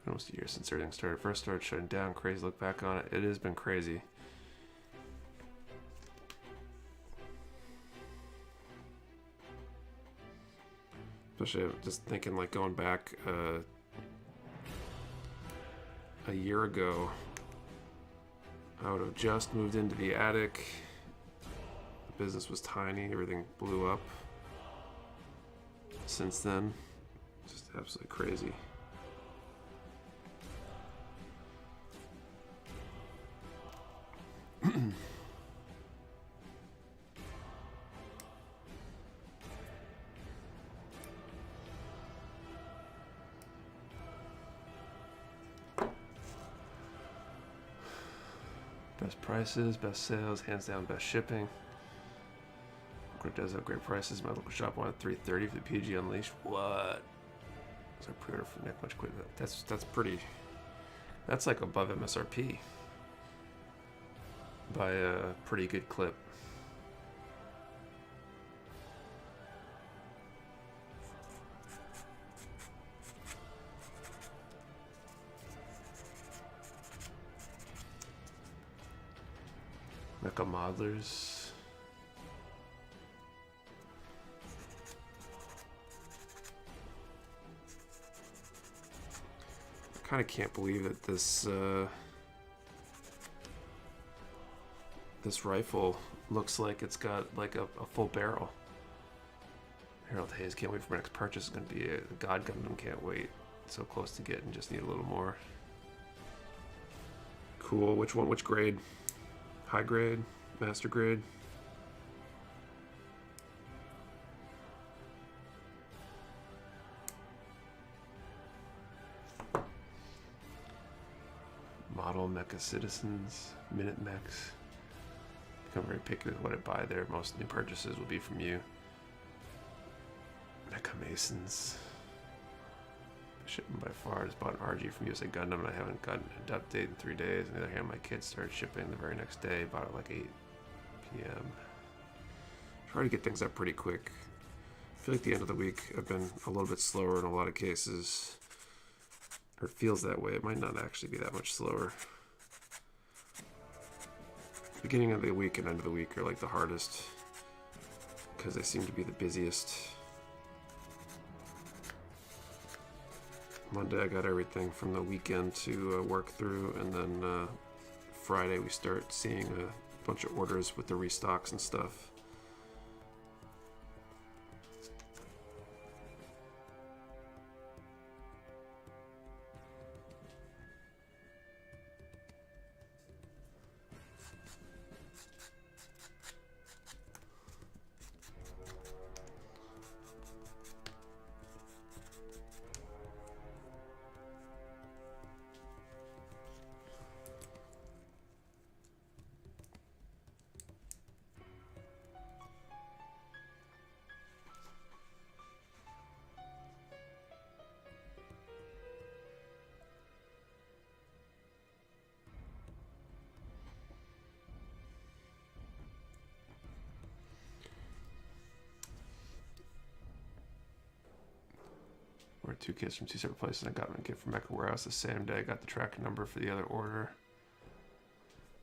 Almost a year since everything started. First started shutting down. Crazy look back on it. It has been crazy. Especially just thinking like going back a year ago, I would have just moved into the attic. The business was tiny. Everything blew up. Since then, just absolutely crazy. Best prices, best sales, hands down best shipping. It does have great prices. My local shop wanted $330 for the PG Unleashed. What? So I pre-order for Nick much quicker. That's pretty. That's like above MSRP by a pretty good clip. Mecha Modelers. I kind of can't believe that this this rifle looks like it's got like a full barrel. Harold Hayes, can't wait for my next purchase. It's going to be a God Gundam, can't wait. So close to getting, just need a little more. Cool, which one, which grade? High grade, master grade? Model Mecha Citizens, Minute Mechs. Become very picky with what I buy there. Most new purchases will be from you. Mecha Masons. Shipping by far. Just bought an RG from USA Gundam and I haven't gotten an update in 3 days. On the other hand, my kids started shipping the very next day. Bought it like 8 p.m. Try to get things up pretty quick. I feel like the end of the week I've been a little bit slower in a lot of cases. Or it feels that way. It might not actually be that much slower. Beginning of the week and end of the week are like the hardest because they seem to be the busiest. Monday I got everything from the weekend to work through, and then Friday we start seeing a bunch of orders with the restocks and stuff. Or 2 kits from 2 separate places. I got my kit from Mecha Warehouse the same day. I got the tracking number for the other order.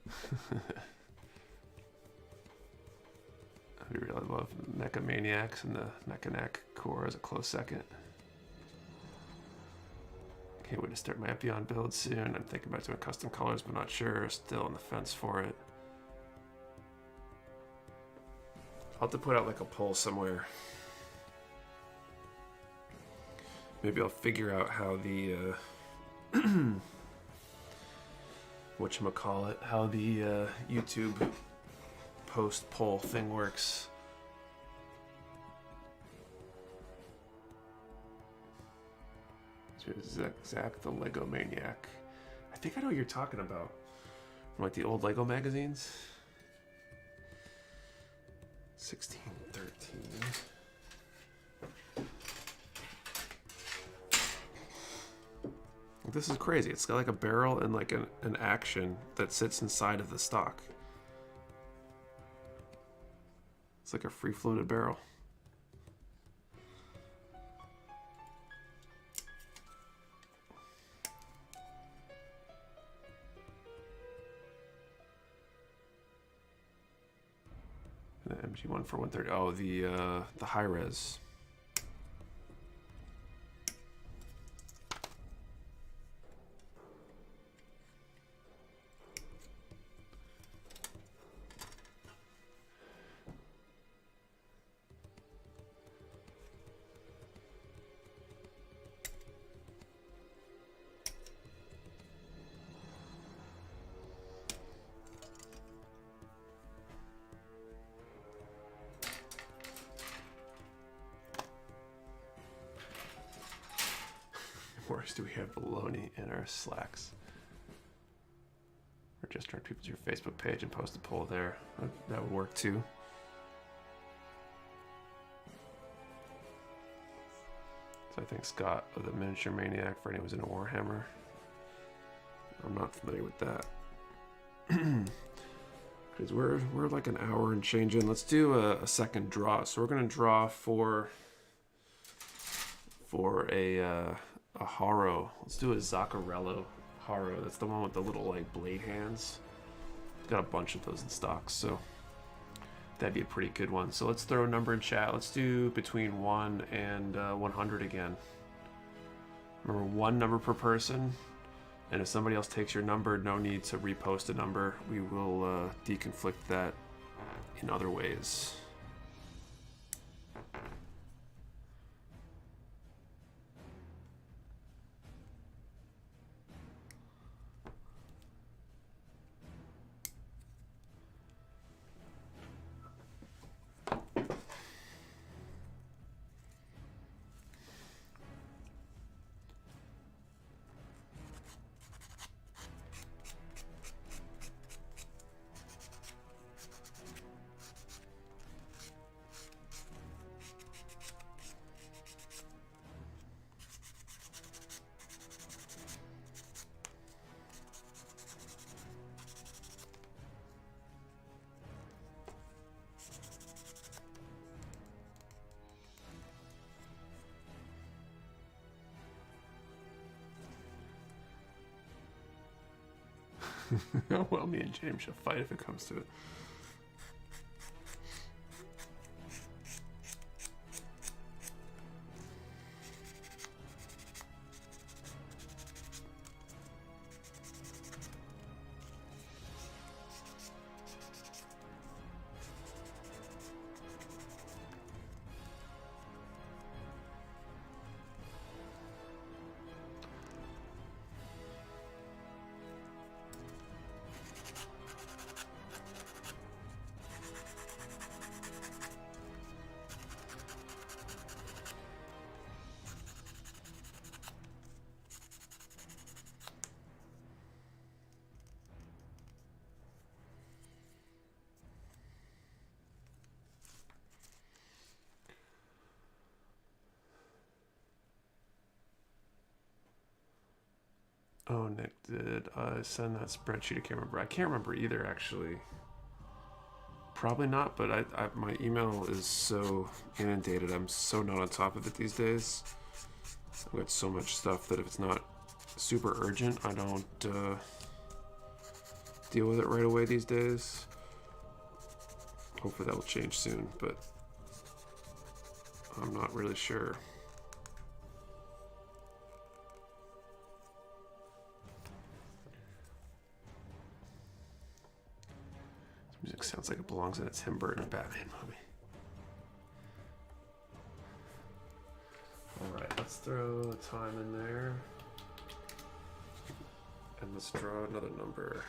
I really love Mecha Maniacs, and the Mecha core is a close second. Can't wait to start my Epion build soon. I'm thinking about doing custom colors, but not sure. Still on the fence for it. I'll have to put out like a poll somewhere. Maybe I'll figure out how the whatchamacallit, how the YouTube post poll thing works. Zach the Lego Maniac. I think I know what you're talking about. From like the old Lego magazines. 1613. This is crazy. It's got like a barrel and like an action that sits inside of the stock. It's like a free floated barrel. And the MG1 for 130. Oh, the high res. Worse, do we have baloney in our slacks? Or just turn people to your Facebook page and post a poll there. That would work too. So I think Scott of the Miniature Maniac for anyone who's into Warhammer. I'm not familiar with that. Because we're like an hour and change in. Let's do a second draw. So we're gonna draw for a Haro. Let's do a Zaccarello Haro. That's the one with the little like blade hands. Got a bunch of those in stock, so that'd be a pretty good one. So let's throw a number in chat. Let's do between 1 and 100 again. Remember, 1 number per person, And if somebody else takes your number, no need to repost a number. We will deconflict that in other ways. Well, me and James shall fight if it comes to it. Oh, Nick, did I send that spreadsheet? I can't remember. I can't remember either, actually. Probably not, but my email is so inundated. I'm so not on top of it these days. I've got so much stuff that if it's not super urgent, I don't deal with it right away these days. Hopefully that will change soon, but I'm not really sure. Music sounds like it belongs in a Tim Burton Batman movie. Alright, let's throw the time in there. And let's draw another number.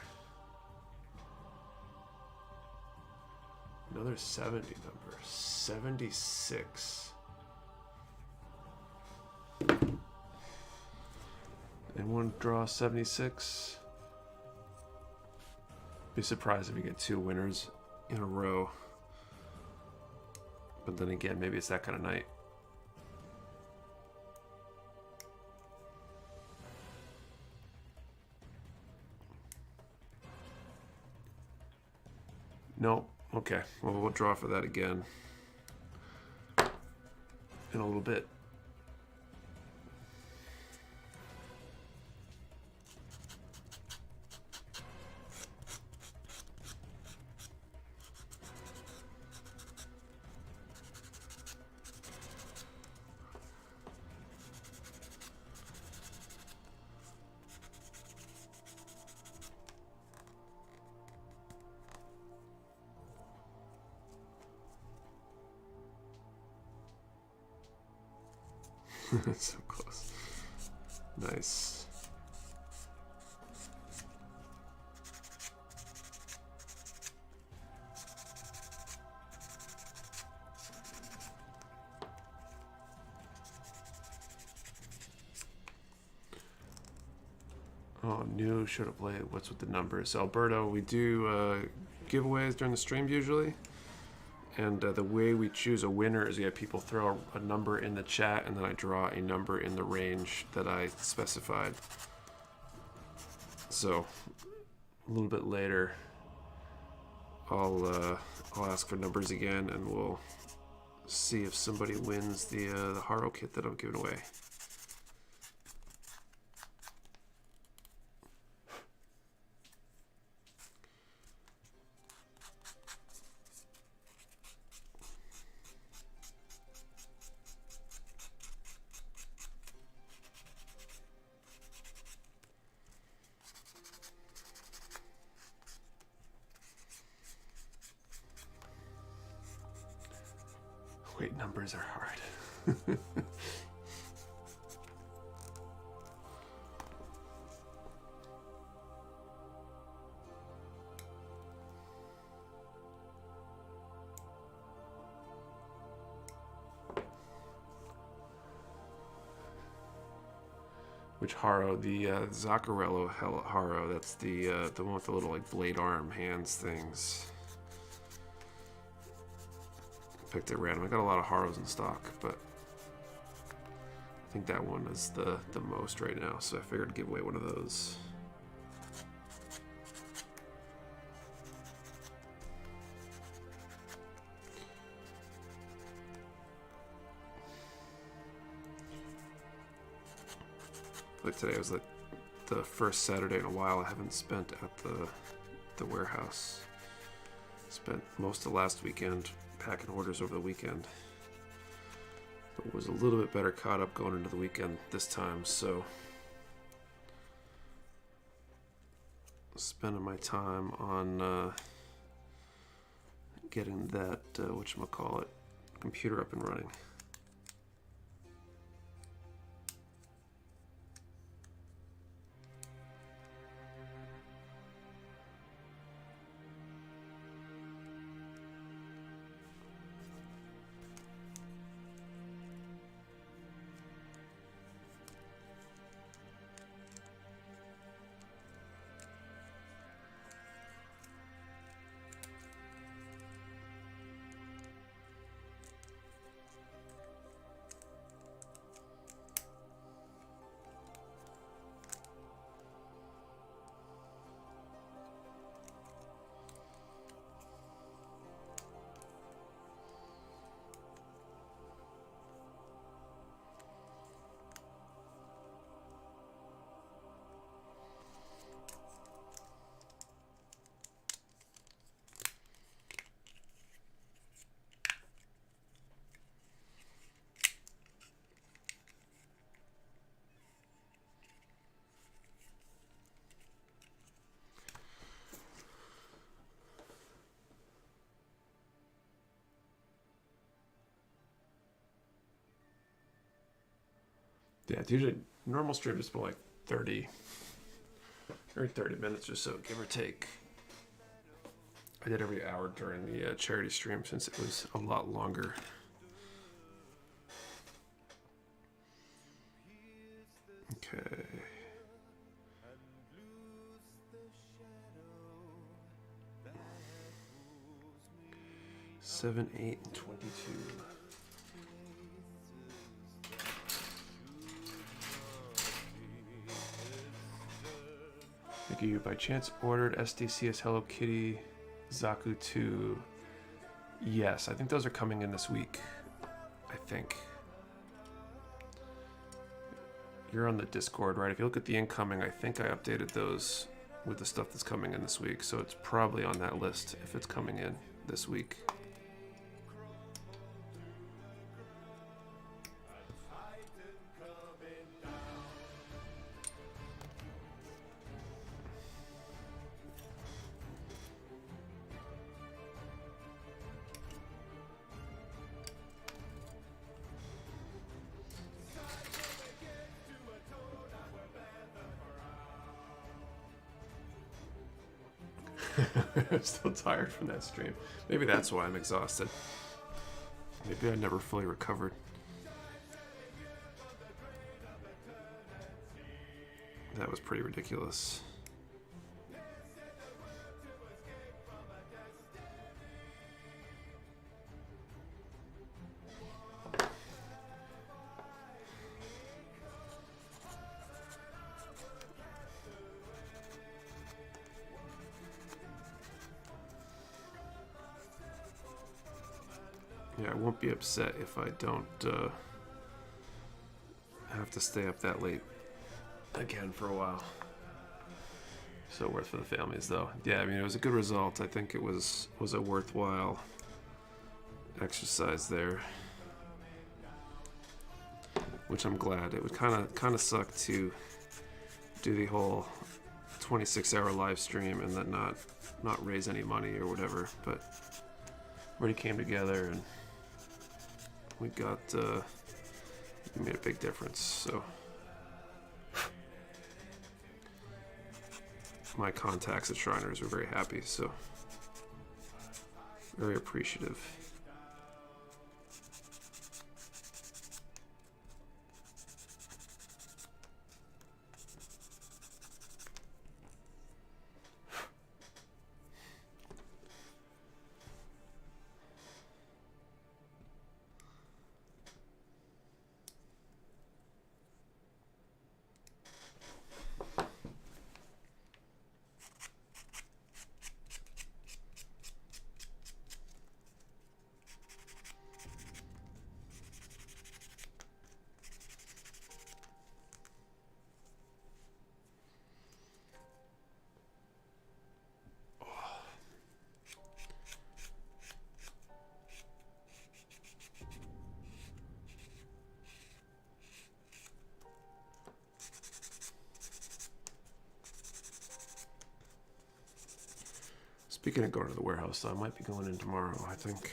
Another 70 number. 76. Anyone draw 76? Be surprised if we get 2 winners in a row. But then again, maybe it's that kind of night. Nope. Okay. Well, we'll draw for that again in a little bit. That's so close. Nice. Oh, new should have played. What's with the numbers? Alberto, we do giveaways during the stream usually. And the way we choose a winner is we have people throw a number in the chat, and then I draw a number in the range that I specified. So a little bit later, I'll ask for numbers again, and we'll see if somebody wins the Haro kit that I'm giving away. Great numbers are hard. Which Haro? The Zaccarello Haro. That's the one with the little like blade arm hands things. Picked it random. I got a lot of Haros in stock, but I think that one is the most right now. So I figured I'd give away one of those. Like today was the first Saturday in a while I haven't spent at the warehouse. Spent most of last weekend packing orders over the weekend. But was a little bit better caught up going into the weekend this time, so spending my time on getting that whatchamacallit, computer up and running. Yeah, it's usually normal stream is more like 30 minutes or so, give or take. I did every hour during the charity stream since it was a lot longer. Okay. 7, 8, and 22. Thank you. By chance ordered SDCS Hello Kitty Zaku 2. Yes, I think those are coming in this week. I think. You're on the Discord, right? If you look at the incoming, I think I updated those with the stuff that's coming in this week. So it's probably on that list if it's coming in this week. I'm still tired from that stream. Maybe that's why I'm exhausted. Maybe I never fully recovered. That was pretty ridiculous. Yeah, I won't be upset if I don't have to stay up that late again for a while. So worth for the families, though. Yeah, I mean, it was a good result. I think it was a worthwhile exercise there, which I'm glad. It would kind of suck to do the whole 26-hour live stream and then not raise any money or whatever, but already came together and we got we made a big difference. So my contacts at Shriners were very happy. So very appreciative. Speaking of going to the warehouse, I might be going in tomorrow. I think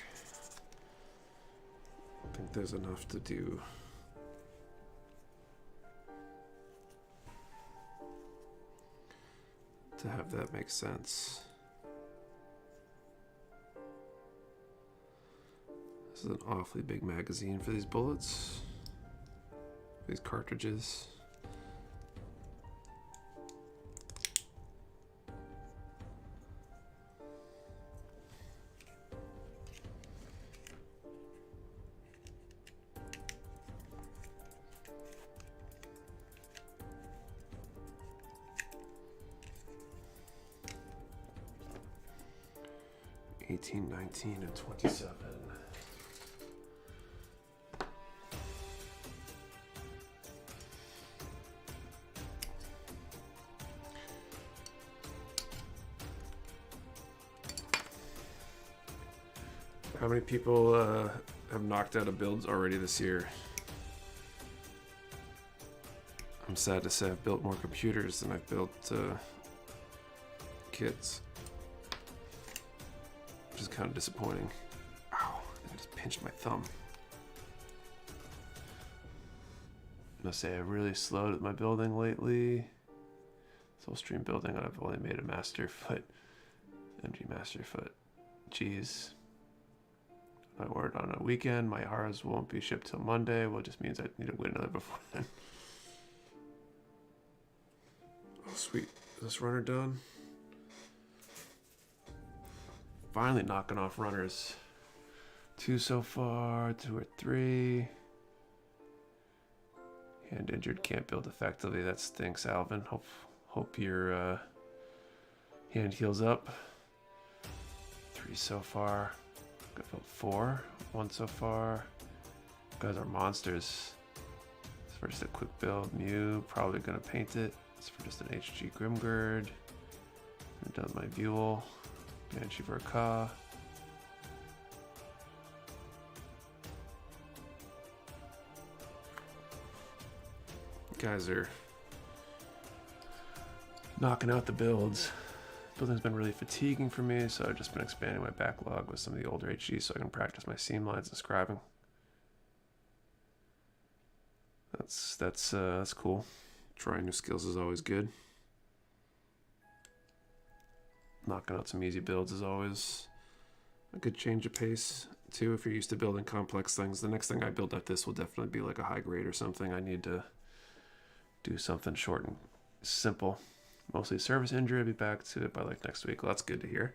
there's enough to do. To have that make sense. This is an awfully big magazine for these bullets. These cartridges. $18, $19, and $27. How many people have knocked out of builds already this year? I'm sad to say I've built more computers than I've built kits. Which is kind of disappointing. Ow, I just pinched my thumb. I must say I really slowed at my building lately. Soul stream building, and I've only made a master foot. MG master foot. Jeez. I ordered on a weekend. My Haras won't be shipped till Monday. Well, it just means I need to wait another before then. Oh, sweet. Is this runner done? Finally knocking off runners. 2 so far, 2 or 3. Hand injured, can't build effectively. That stinks, Alvin. Hope your hand heals up. 3 so far. Got built 4. 1 so far. You guys are monsters. It's for just a quick build. Mew, probably gonna paint it. It's for just an HG Grimgird. I'm done with my Buell. Banshee for a Ka. Guys are knocking out the builds. Building's been really fatiguing for me, so I've just been expanding my backlog with some of the older HGs so I can practice my seam lines and scribing. That's cool. Trying new skills is always good. Knocking out some easy builds is always a good change of pace too if you're used to building complex things. The next thing I build at this will definitely be like a high grade or something. I need to do something short and simple. Mostly service injury. I'll be back to it by like next week. Well, that's good to hear.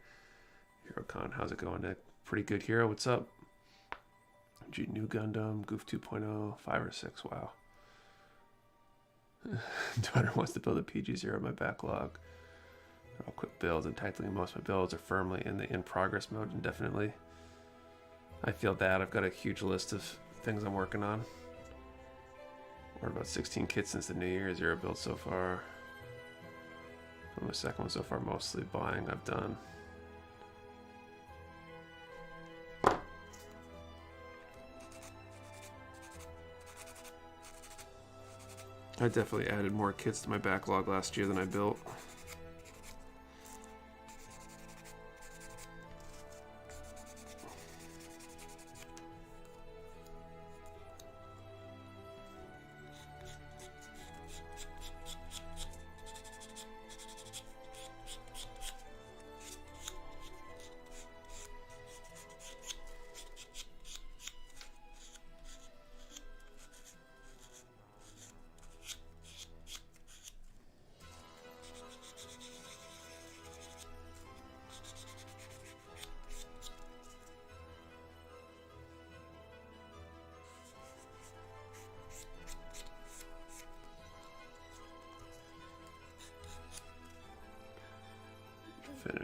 HeroCon, how's it going, Nick? Pretty good, Hero. What's up? G New Gundam, Goof 2.0, 5 or 6. Wow. Daughter wants to build a PG0 in my backlog. They're all quick builds, and thankfully most of my builds are firmly in the in-progress mode indefinitely. I feel that. I've got a huge list of things I'm working on. Ordered about 16 kits since the new year. 0 builds so far. My second one so far, mostly buying. I've done. I definitely added more kits to my backlog last year than I built.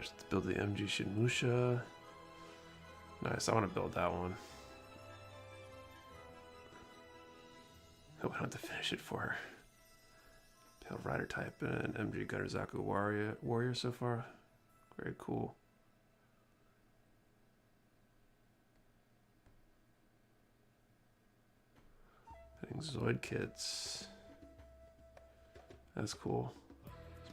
Finish to build the MG Shinmusha. Nice, I want to build that one. Hope I don't have to finish it for her. Pale Rider type and MG Gunnerzaku warrior so far. Very cool. Zoid kits. That's cool.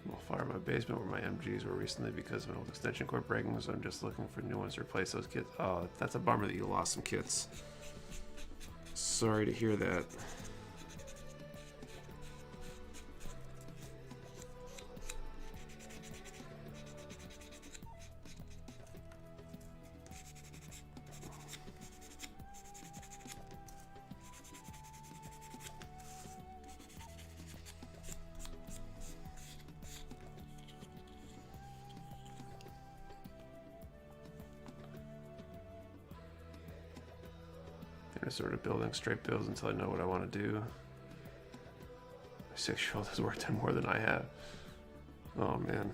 Small fire in my basement where my MGs were recently because of an old extension cord breaking, so I'm just looking for new ones to replace those kits. Oh, that's a bummer that you lost some kits. Sorry to hear that. Sort of building straight builds until I know what I want to do. My 6-year-old has worked on more than I have. Oh man.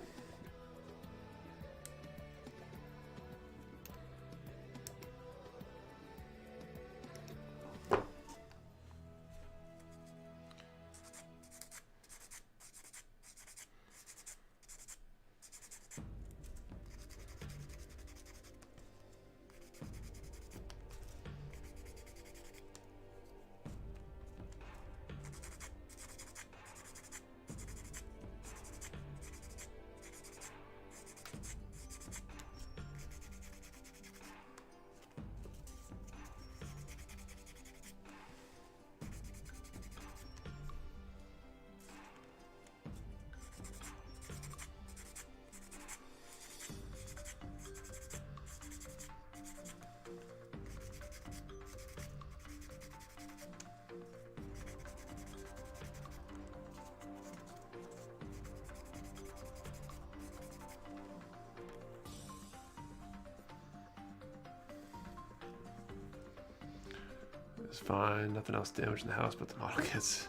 It's fine, nothing else damaged in the house but the model kits.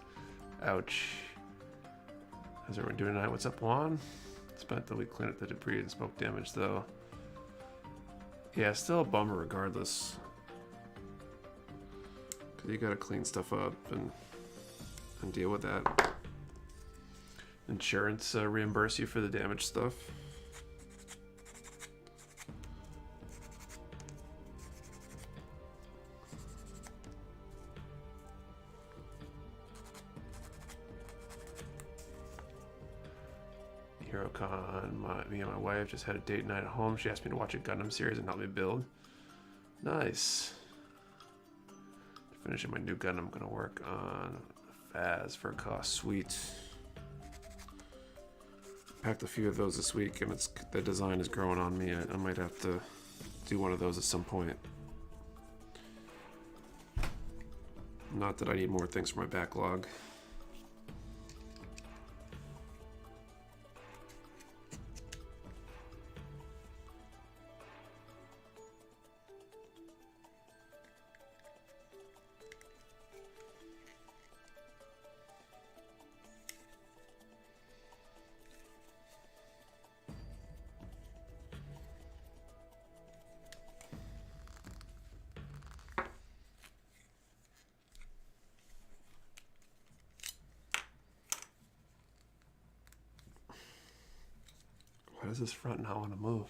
Ouch. How's everyone doing tonight? What's up, Juan? Spent the week cleaning up the debris and smoke damage, though. Yeah, still a bummer regardless. Because you gotta clean stuff up and deal with that. Insurance reimburse you for the damaged stuff. Me and my wife just had a date night at home. She asked me to watch a Gundam series and help me build. Nice. Finishing my new Gundam, I'm gonna work on Faz for a cost. Sweet. Packed a few of those this week, and the design is growing on me. I might have to do one of those at some point. Not that I need more things for my backlog. Why does this front not want to move?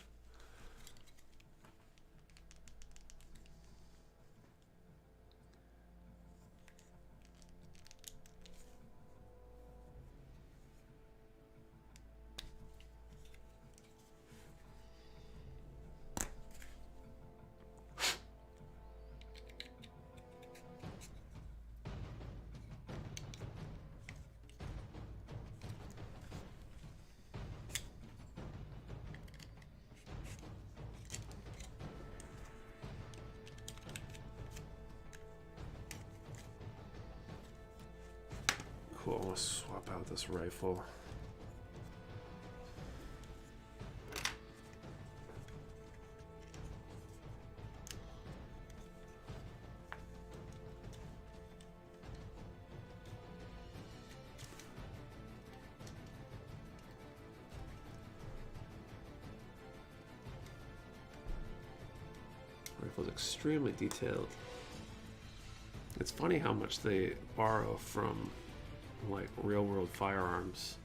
Cool, I'm gonna swap out this rifle. rifle is extremely detailed. It's funny how much they borrow from like real-world firearms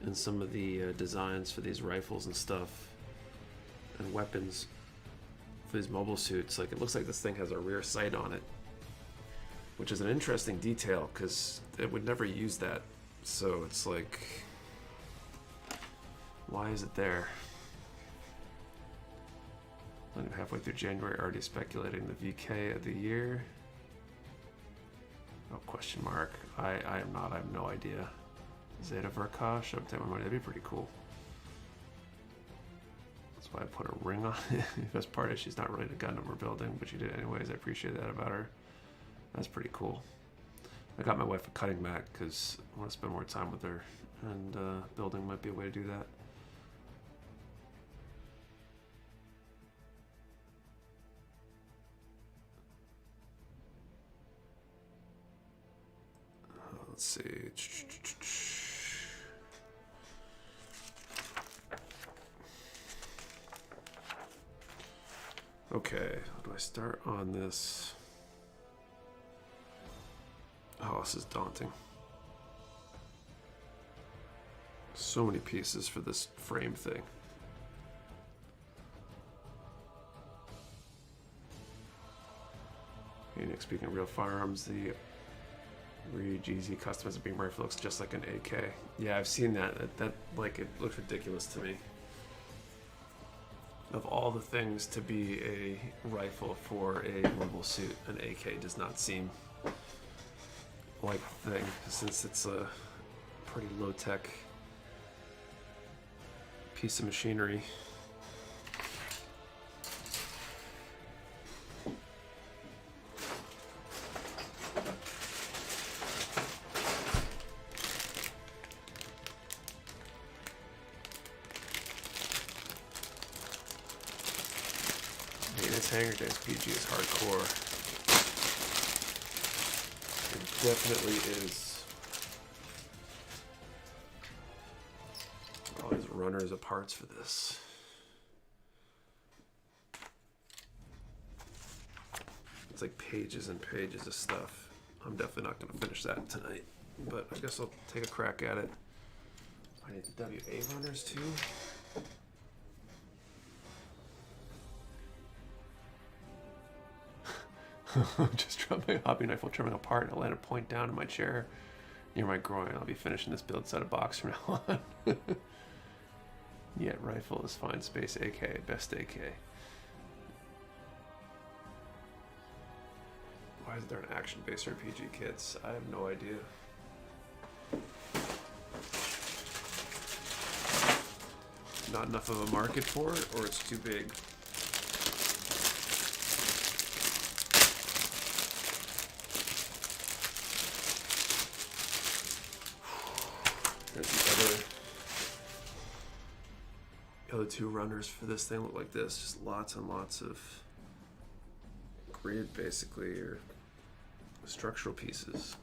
and some of the designs for these rifles and stuff and weapons for these mobile suits. Like, it looks like this thing has a rear sight on it, which is an interesting detail because it would never use that. So it's like, why is it there? I'm halfway through January, already speculating the VK of the year. Oh, question mark. I am not. I have no idea. Zeta Verkosh. That'd be pretty cool. That's why I put a ring on it. The best part is she's not really the Gundam we're building, but she did anyways. I appreciate that about her. That's pretty cool. I got my wife a cutting mat because I want to spend more time with her, and building might be a way to do that. Let's see. Okay, how do I start on this? Oh, this is daunting. So many pieces for this frame thing. Phoenix, speaking of real firearms, the GZ customized beam rifle looks just like an AK. Yeah, I've seen that. That like, it looks ridiculous to me. Of all the things to be a rifle for a mobile suit, an AK does not seem like the thing, since it's a pretty low-tech piece of machinery. Hanger Days PG is hardcore. It definitely is. All these runners of parts for this. It's like pages and pages of stuff. I'm definitely not going to finish that tonight, but I guess I'll take a crack at it. I need the WA runners too. Just dropped my hobby knife while trimming apart and I landed point down in my chair near my groin. I'll be finishing this build set of box from now on. Yet rifle is fine. Space AK, best AK. Why is there an action-based RPG kits? I have no idea. Not enough of a market for it, or it's too big. There's the other two runners for this thing look like this. Just lots and lots of grid, basically, or structural pieces.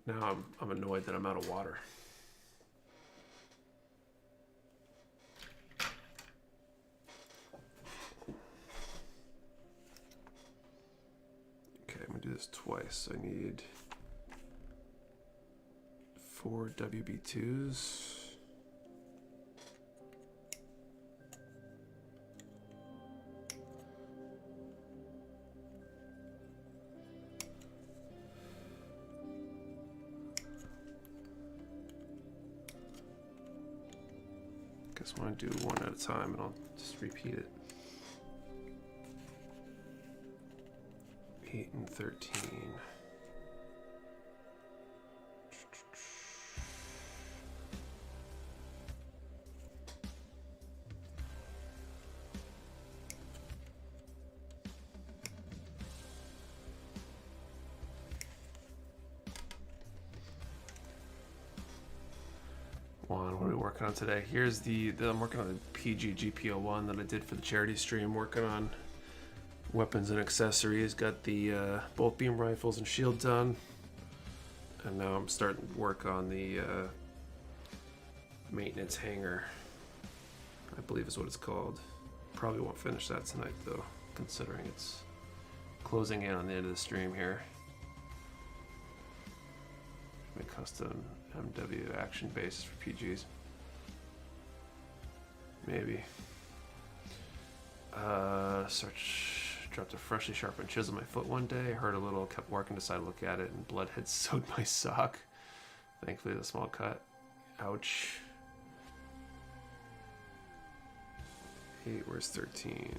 Now I'm annoyed that I'm out of water. Okay, I'm gonna do this twice. I need 4 WB2s. Guess I want to do one at a time and I'll just repeat it. 8 and 13. What are we working on today? Here's I'm working on the PG GP01 that I did for the charity stream, working on weapons and accessories. Got the bolt beam rifles and shield done, and now I'm starting to work on the maintenance hangar, I believe is what it's called. Probably won't finish that tonight though, considering it's closing in on the end of the stream here. Make custom MW action bases for PGs. Maybe. Dropped a freshly sharpened chisel on my foot one day. Heard a little, kept working, decided to look at it, and blood had sewed my sock. Thankfully, the small cut. Ouch. 8, where's 13?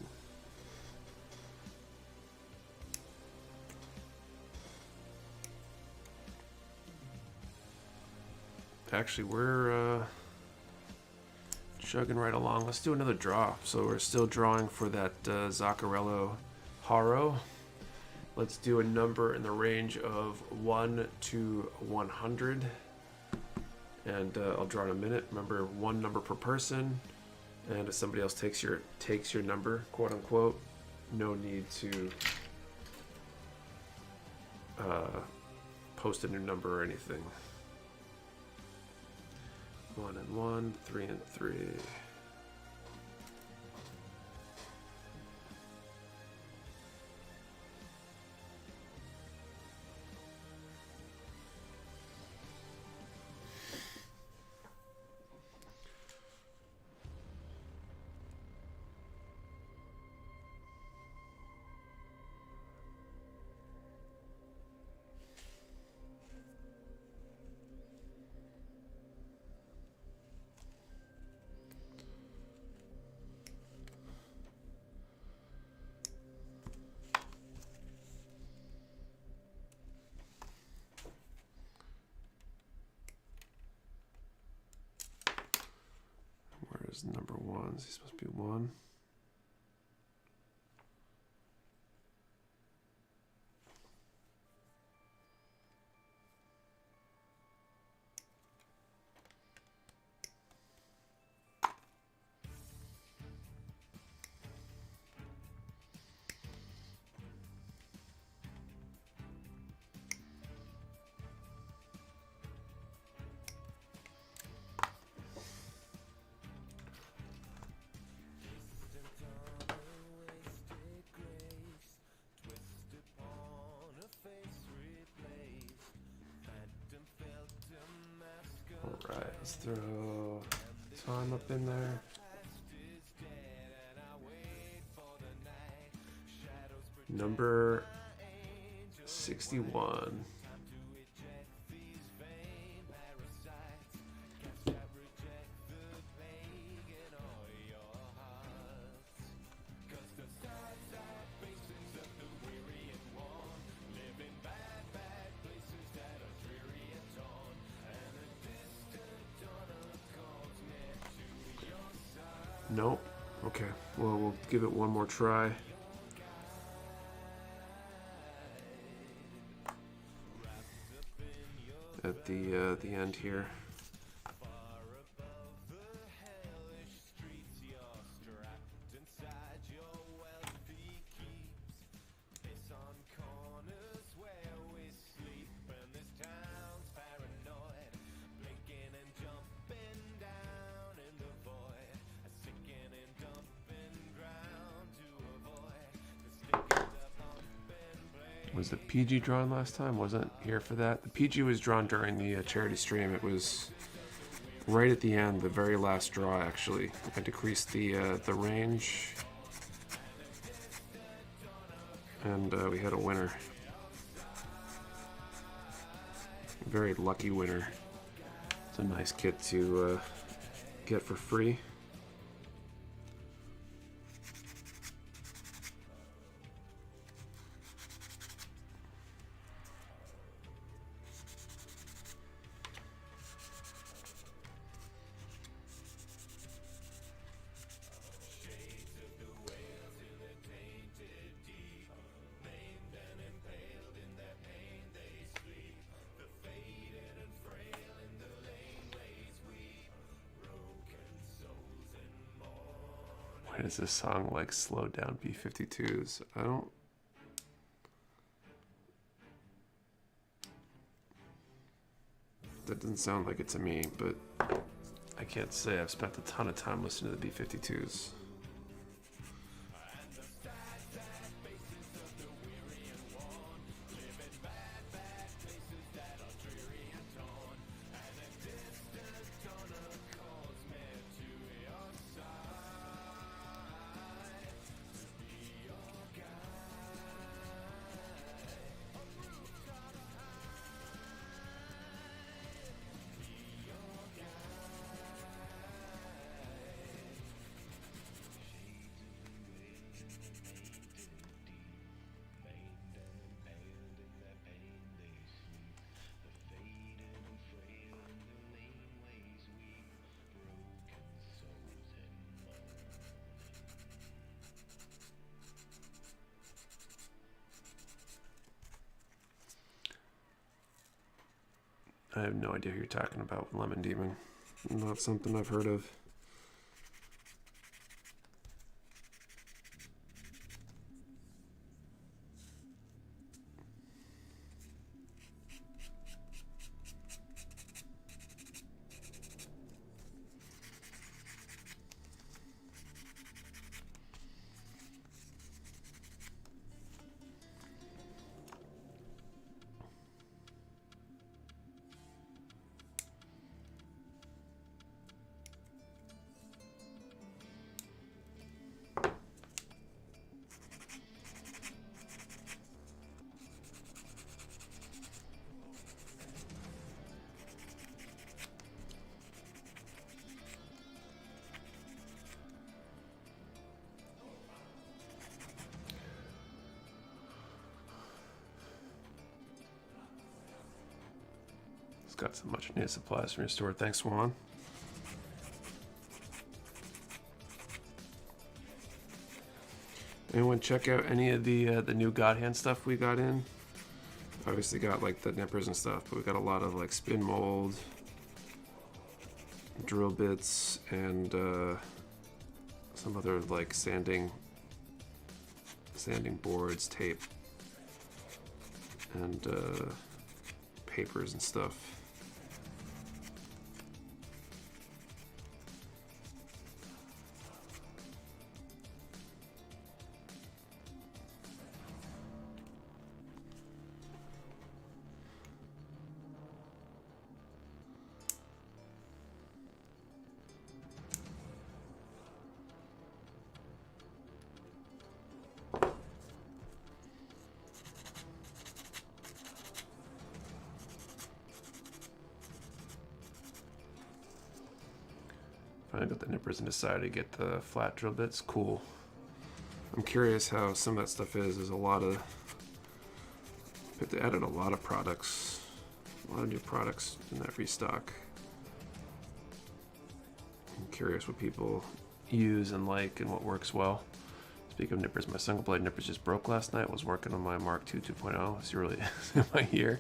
Actually, we're chugging right along. Let's do another draw. So we're still drawing for that Zaccarello Haro. Let's do a number in the range of 1 to 100. And I'll draw in a minute. Remember, 1 number per person. And if somebody else takes your number, quote unquote, no need to post a new number or anything. 1 and 1, 3 and 3. Where's number 1? Is he supposed to be 1? Alright, let's throw time up in there. Number 61. Nope. Okay. Well, we'll give it one more try. At the end here. Was the PG drawn last time? Wasn't here for that. The PG was drawn during the charity stream. It was right at the end, the very last draw actually. I decreased the range, and we had a winner. A very lucky winner. It's a nice kit to get for free. Why does this song like slow down B-52s? I don't... That doesn't sound like it to me, but I can't say I've spent a ton of time listening to the B-52s. I have no idea who you're talking about with Lemon Demon. Not something I've heard of. Got some much needed supplies from your store. Thanks, Juan. Anyone check out any of the new God Hand stuff we got in? Obviously got like the nippers and stuff, but we got a lot of like spin mold, drill bits, and some other like sanding boards, tape, and papers and stuff. Finally got the nippers and decided to get the flat drill bits. Cool. I'm curious how some of that stuff is. There's a lot of... They added a lot of products. A lot of new products in that restock. I'm curious what people use and like and what works well. Speaking of nippers, my single blade nippers just broke last night. I was working on my Mark II 2.0. It's really in my year.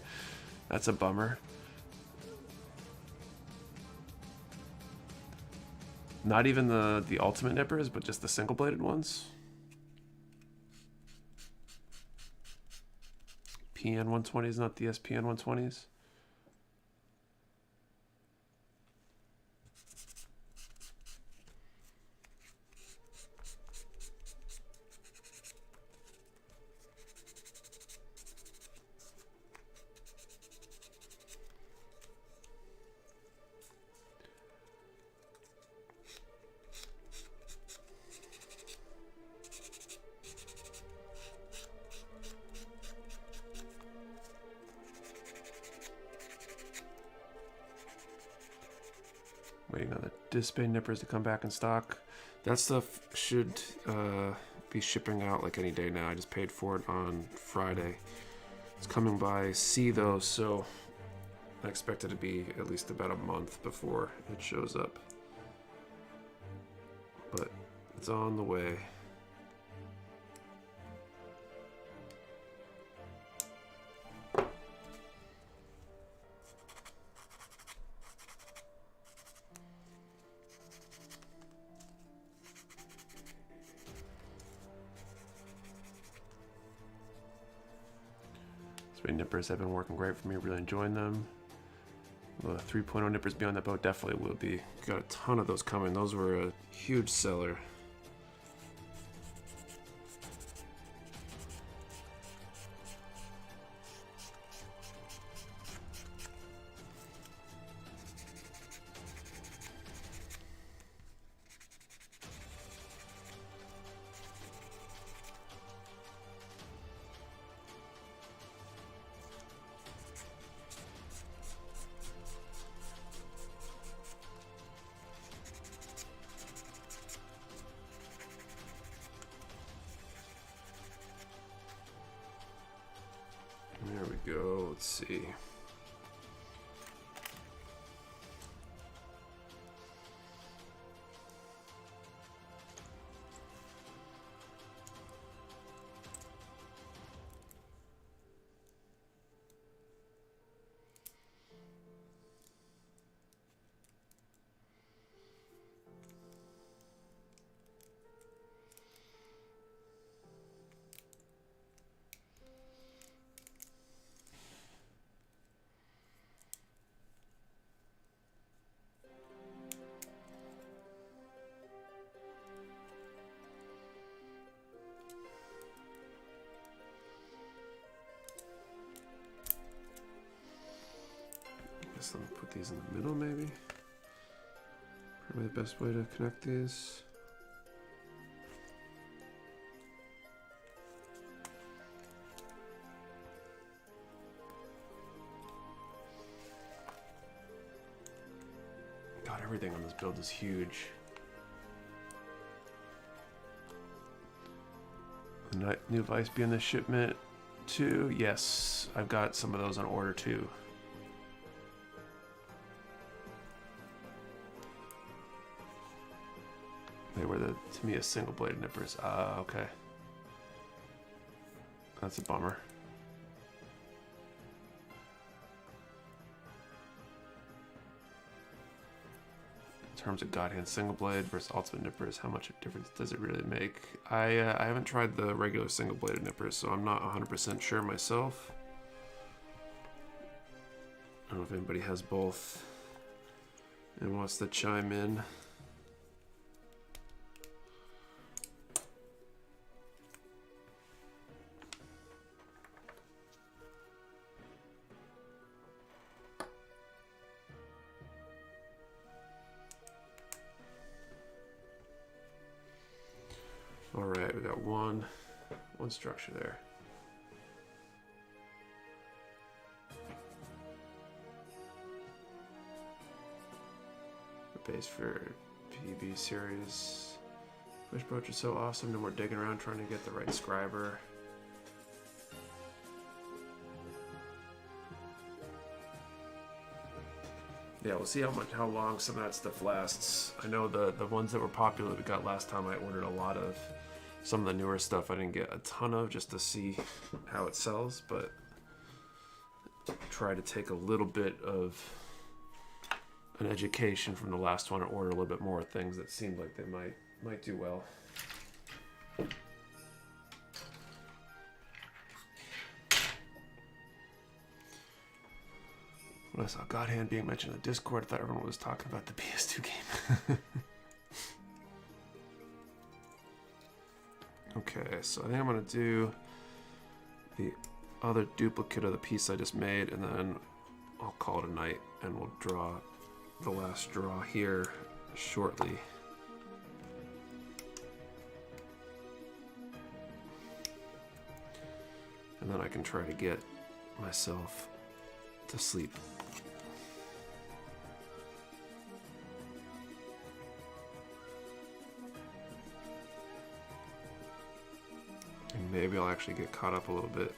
That's a bummer. Not even the ultimate nippers, but just the single bladed ones. PN 120s, not the SPN 120s. Waiting on the display nippers to come back in stock. That stuff should be shipping out like any day now. I just paid for it on Friday. It's coming by sea though, so I expect it to be at least about a month before it shows up. But it's on the way. Nippers have been working great for me, really enjoying them. The 3.0 nippers beyond that boat definitely will be. Got a ton of those coming. Those were a huge seller. There we go. Let's see. Let me put these in the middle, maybe. Probably the best way to connect these. God, everything on this build is huge. The new Vice be in the shipment too. Yes, I've got some of those on order too. They were the Tamiya single bladed nippers. Okay. That's a bummer. In terms of God Hand single blade versus ultimate nippers, how much of a difference does it really make? I haven't tried the regular single bladed nippers, so I'm not 100% sure myself. I don't know if anybody has both and wants to chime in. All right, we got one structure there. The base for PB series. Push broach is so awesome. No more digging around trying to get the right scriber. Yeah, we'll see how long some of that stuff lasts. I know the ones that were popular we got last time, I ordered a lot of. Some of the newer stuff I didn't get a ton of just to see how it sells, but try to take a little bit of an education from the last one and order a little bit more things that seemed like they might do well. When I saw God Hand being mentioned in the Discord, I thought everyone was talking about the PS2 game. Okay, so I think I'm gonna do the other duplicate of the piece I just made, and then I'll call it a night, and we'll draw the last draw here shortly. And then I can try to get myself to sleep. And maybe I'll actually get caught up a little bit.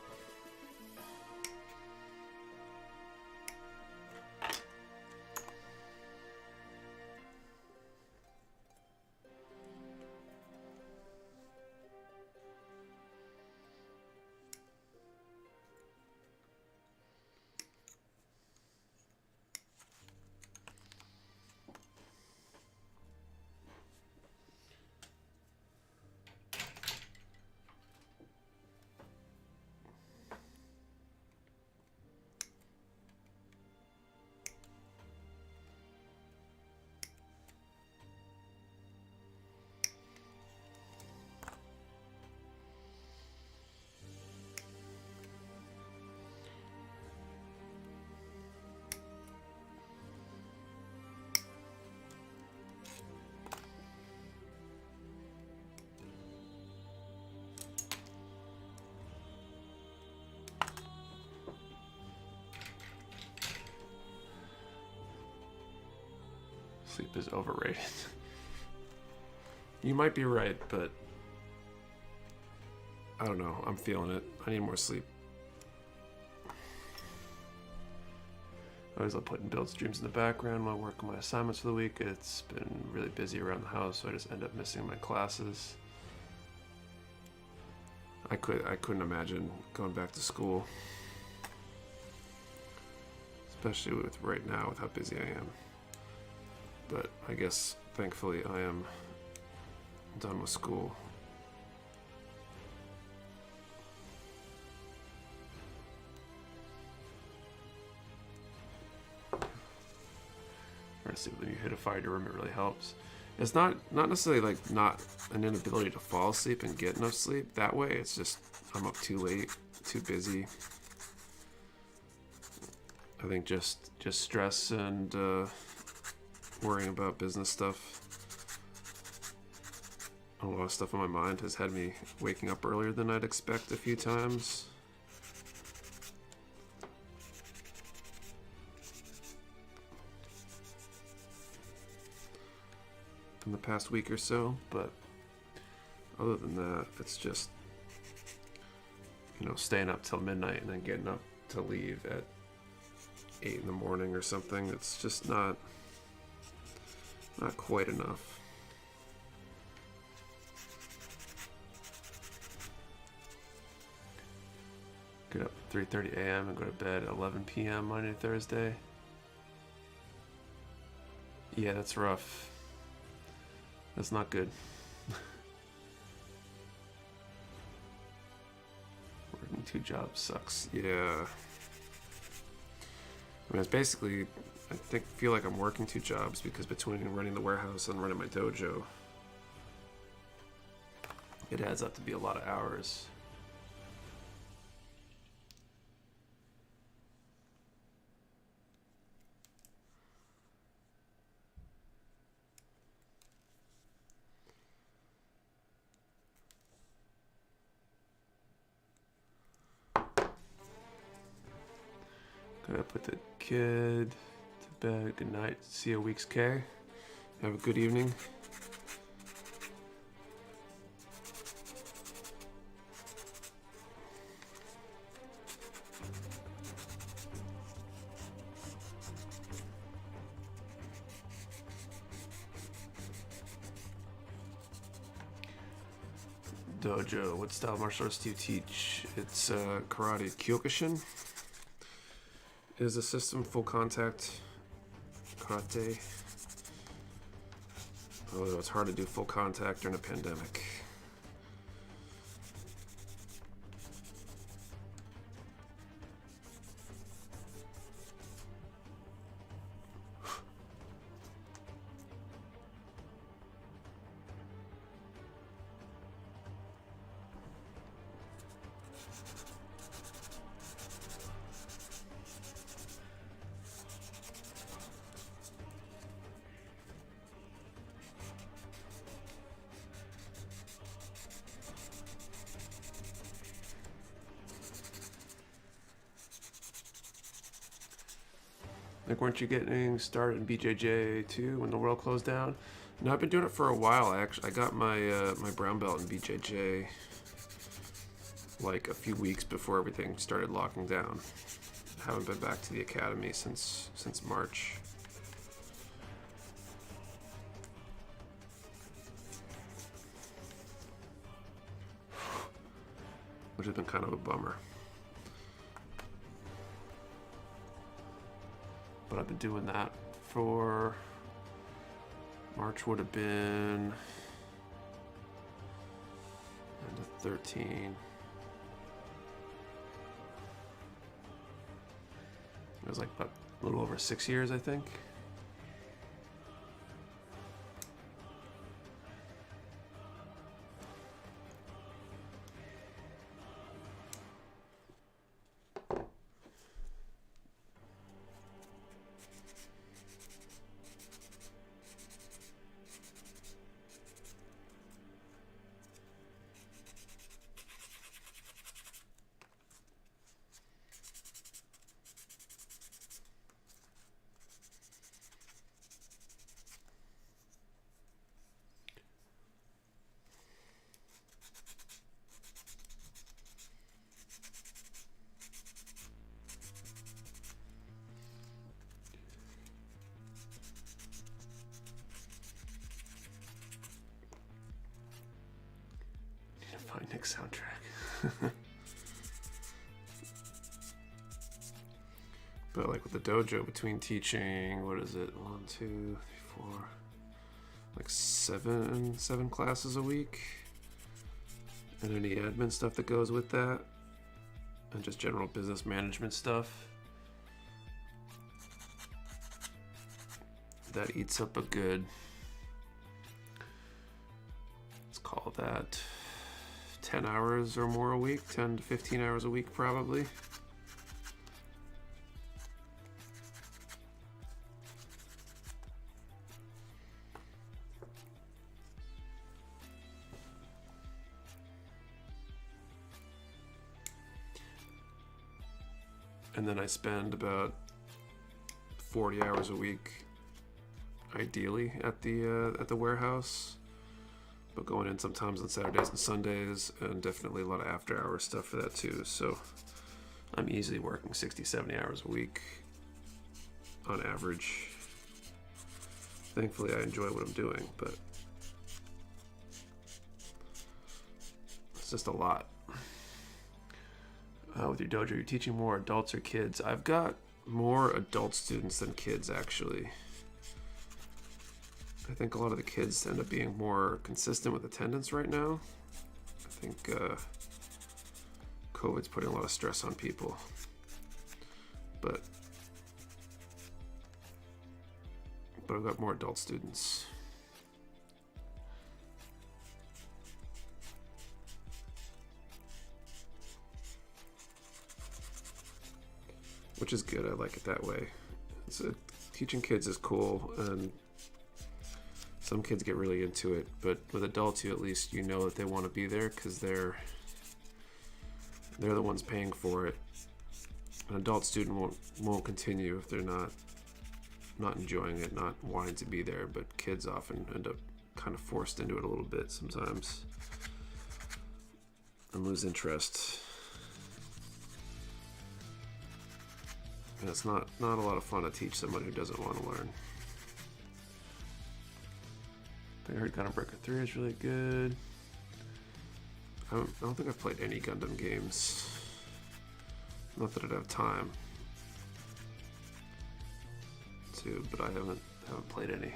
Sleep is overrated. You might be right, but I don't know. I'm feeling it. I need more sleep. I always love putting build streams in the background while working my assignments for the week. It's been really busy around the house, so I just end up missing my classes. I couldn't imagine going back to school, especially with right now with how busy I am. But I guess thankfully I am done with school. See, when you humidifier your room, it really helps. It's not necessarily like not an inability to fall asleep and get enough sleep that way. It's just I'm up too late, too busy. I think just stress and worrying about business stuff. A lot of stuff on my mind has had me waking up earlier than I'd expect a few times. In the past week or so, but other than that, it's just, you know, staying up till midnight and then getting up to leave at 8 in the morning or something. It's just not quite enough. Get up at 3:30 a.m. and go to bed at 11 p.m. Monday to Thursday. Yeah, that's rough. That's not good. Working 2 jobs sucks. Yeah. I mean, it's basically, I feel like I'm working 2 jobs because between running the warehouse and running my dojo, it adds up to be a lot of hours. Gotta put the kid to bed. Good night. See you weeks, K. Have a good evening. Dojo. What style of martial arts do you teach? It's karate. Kyokushin is a system, full contact karate. Although it's hard to do full contact during a pandemic. Like, weren't you getting started in BJJ too when the world closed down? No, I've been doing it for a while. Actually, I got my my brown belt in BJJ like a few weeks before everything started locking down. I haven't been back to the academy since March. Which has been kind of a bummer. But I've been doing that for March would have been end of 13. It was like about a little over 6 years, I think. My Nick soundtrack. But like with the dojo, between teaching, what is it? 1, 2, 3, 4, like seven classes a week, and any admin stuff that goes with that, and just general business management stuff. That eats up a good, let's call that 10 hours or more a week, 10 to 15 hours a week probably. And then I spend about 40 hours a week, ideally, at the warehouse, but going in sometimes on Saturdays and Sundays, and definitely a lot of after-hour stuff for that too. So I'm easily working 60, 70 hours a week on average. Thankfully, I enjoy what I'm doing, but it's just a lot. With your dojo, you're teaching more adults or kids? I've got more adult students than kids, actually. I think a lot of the kids end up being more consistent with attendance right now. I think COVID's putting a lot of stress on people. But I've got more adult students. Which is good. I like it that way. So teaching kids is cool, and some kids get really into it, but with adults, you at least know that they want to be there because they're the ones paying for it. An adult student won't continue if they're not enjoying it, not wanting to be there. But kids often end up kind of forced into it a little bit sometimes and lose interest. And it's not a lot of fun to teach someone who doesn't want to learn. I heard Gundam Breaker 3 is really good. I don't think I've played any Gundam games. Not that I'd have time to, but I haven't played any.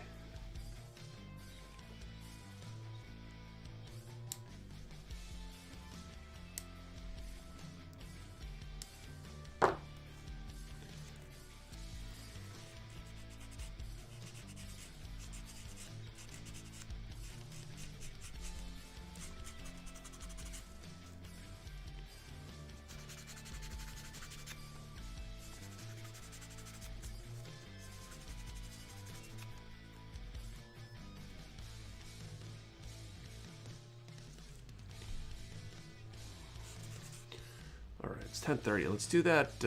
Alright, it's 10:30. Let's do that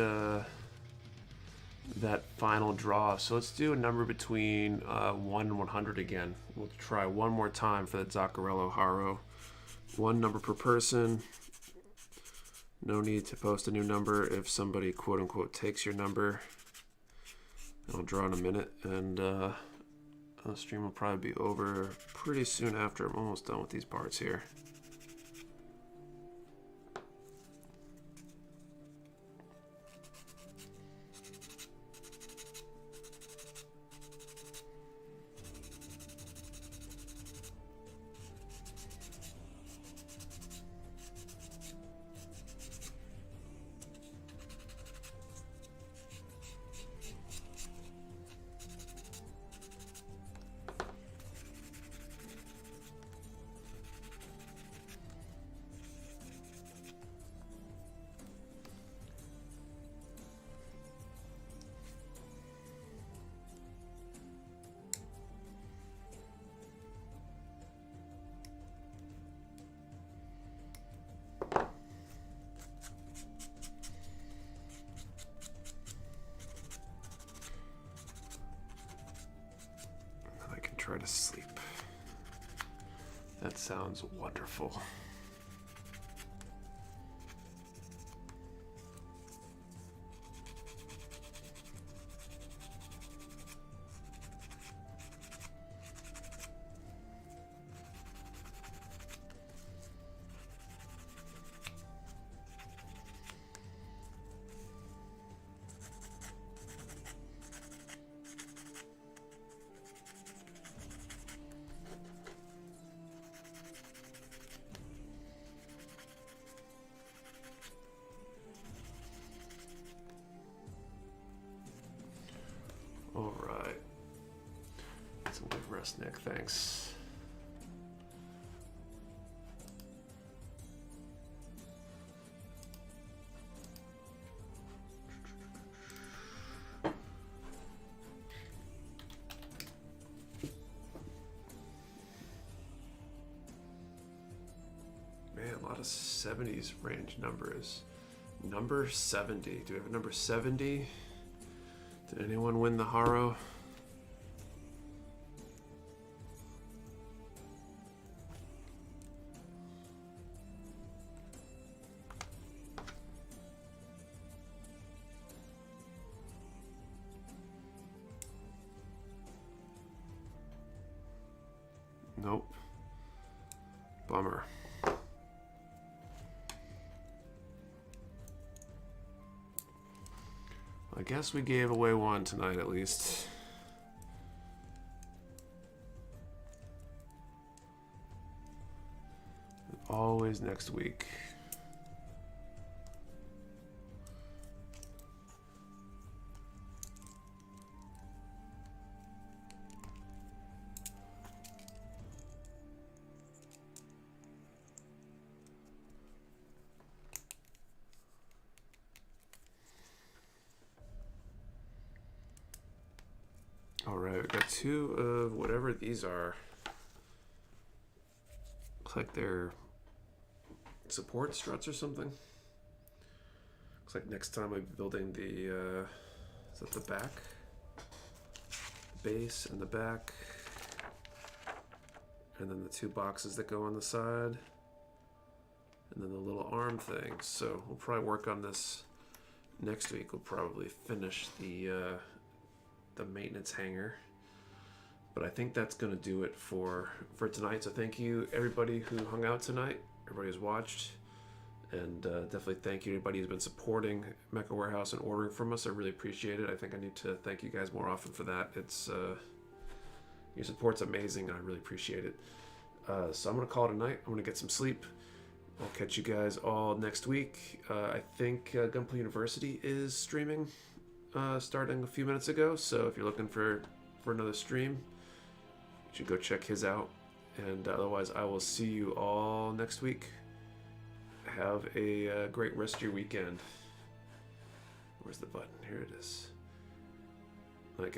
that final draw. So let's do a number between 1 and 100 again. We'll try one more time for the Zaccarello Haro. One number per person. No need to post a new number if somebody quote-unquote takes your number. I'll draw in a minute, and the stream will probably be over pretty soon after. I'm almost done with these parts here. Try to sleep. That sounds wonderful. rest, Nick. Thanks. Man, a lot of 70s range numbers. Number 70. Do we have a number 70? Did anyone win the Haro? Nope. Bummer. I guess we gave away one tonight at least. Always next week. Alright, we got two of whatever these are. Looks like they're support struts or something. Looks like next time I'll be building the, is that the back? Base and the back. And then the two boxes that go on the side. And then the little arm thing. So we'll probably work on this next week. We'll probably finish the maintenance hanger, but I think that's going to do it for tonight. So thank you everybody who hung out tonight, everybody who's watched, and definitely thank you everybody who's been supporting Mecha Warehouse and ordering from us. I really appreciate it. I think I need to thank you guys more often for that. It's your support's amazing and I really appreciate it. So I'm going to call it a night. I'm going to get some sleep. I'll catch you guys all next week. I think Gunplay University is streaming starting a few minutes ago, so if you're looking for another stream, you should go check his out. And otherwise, I will see you all next week. Have a great rest of your weekend. Where's the button? Here it is. Bye, guys.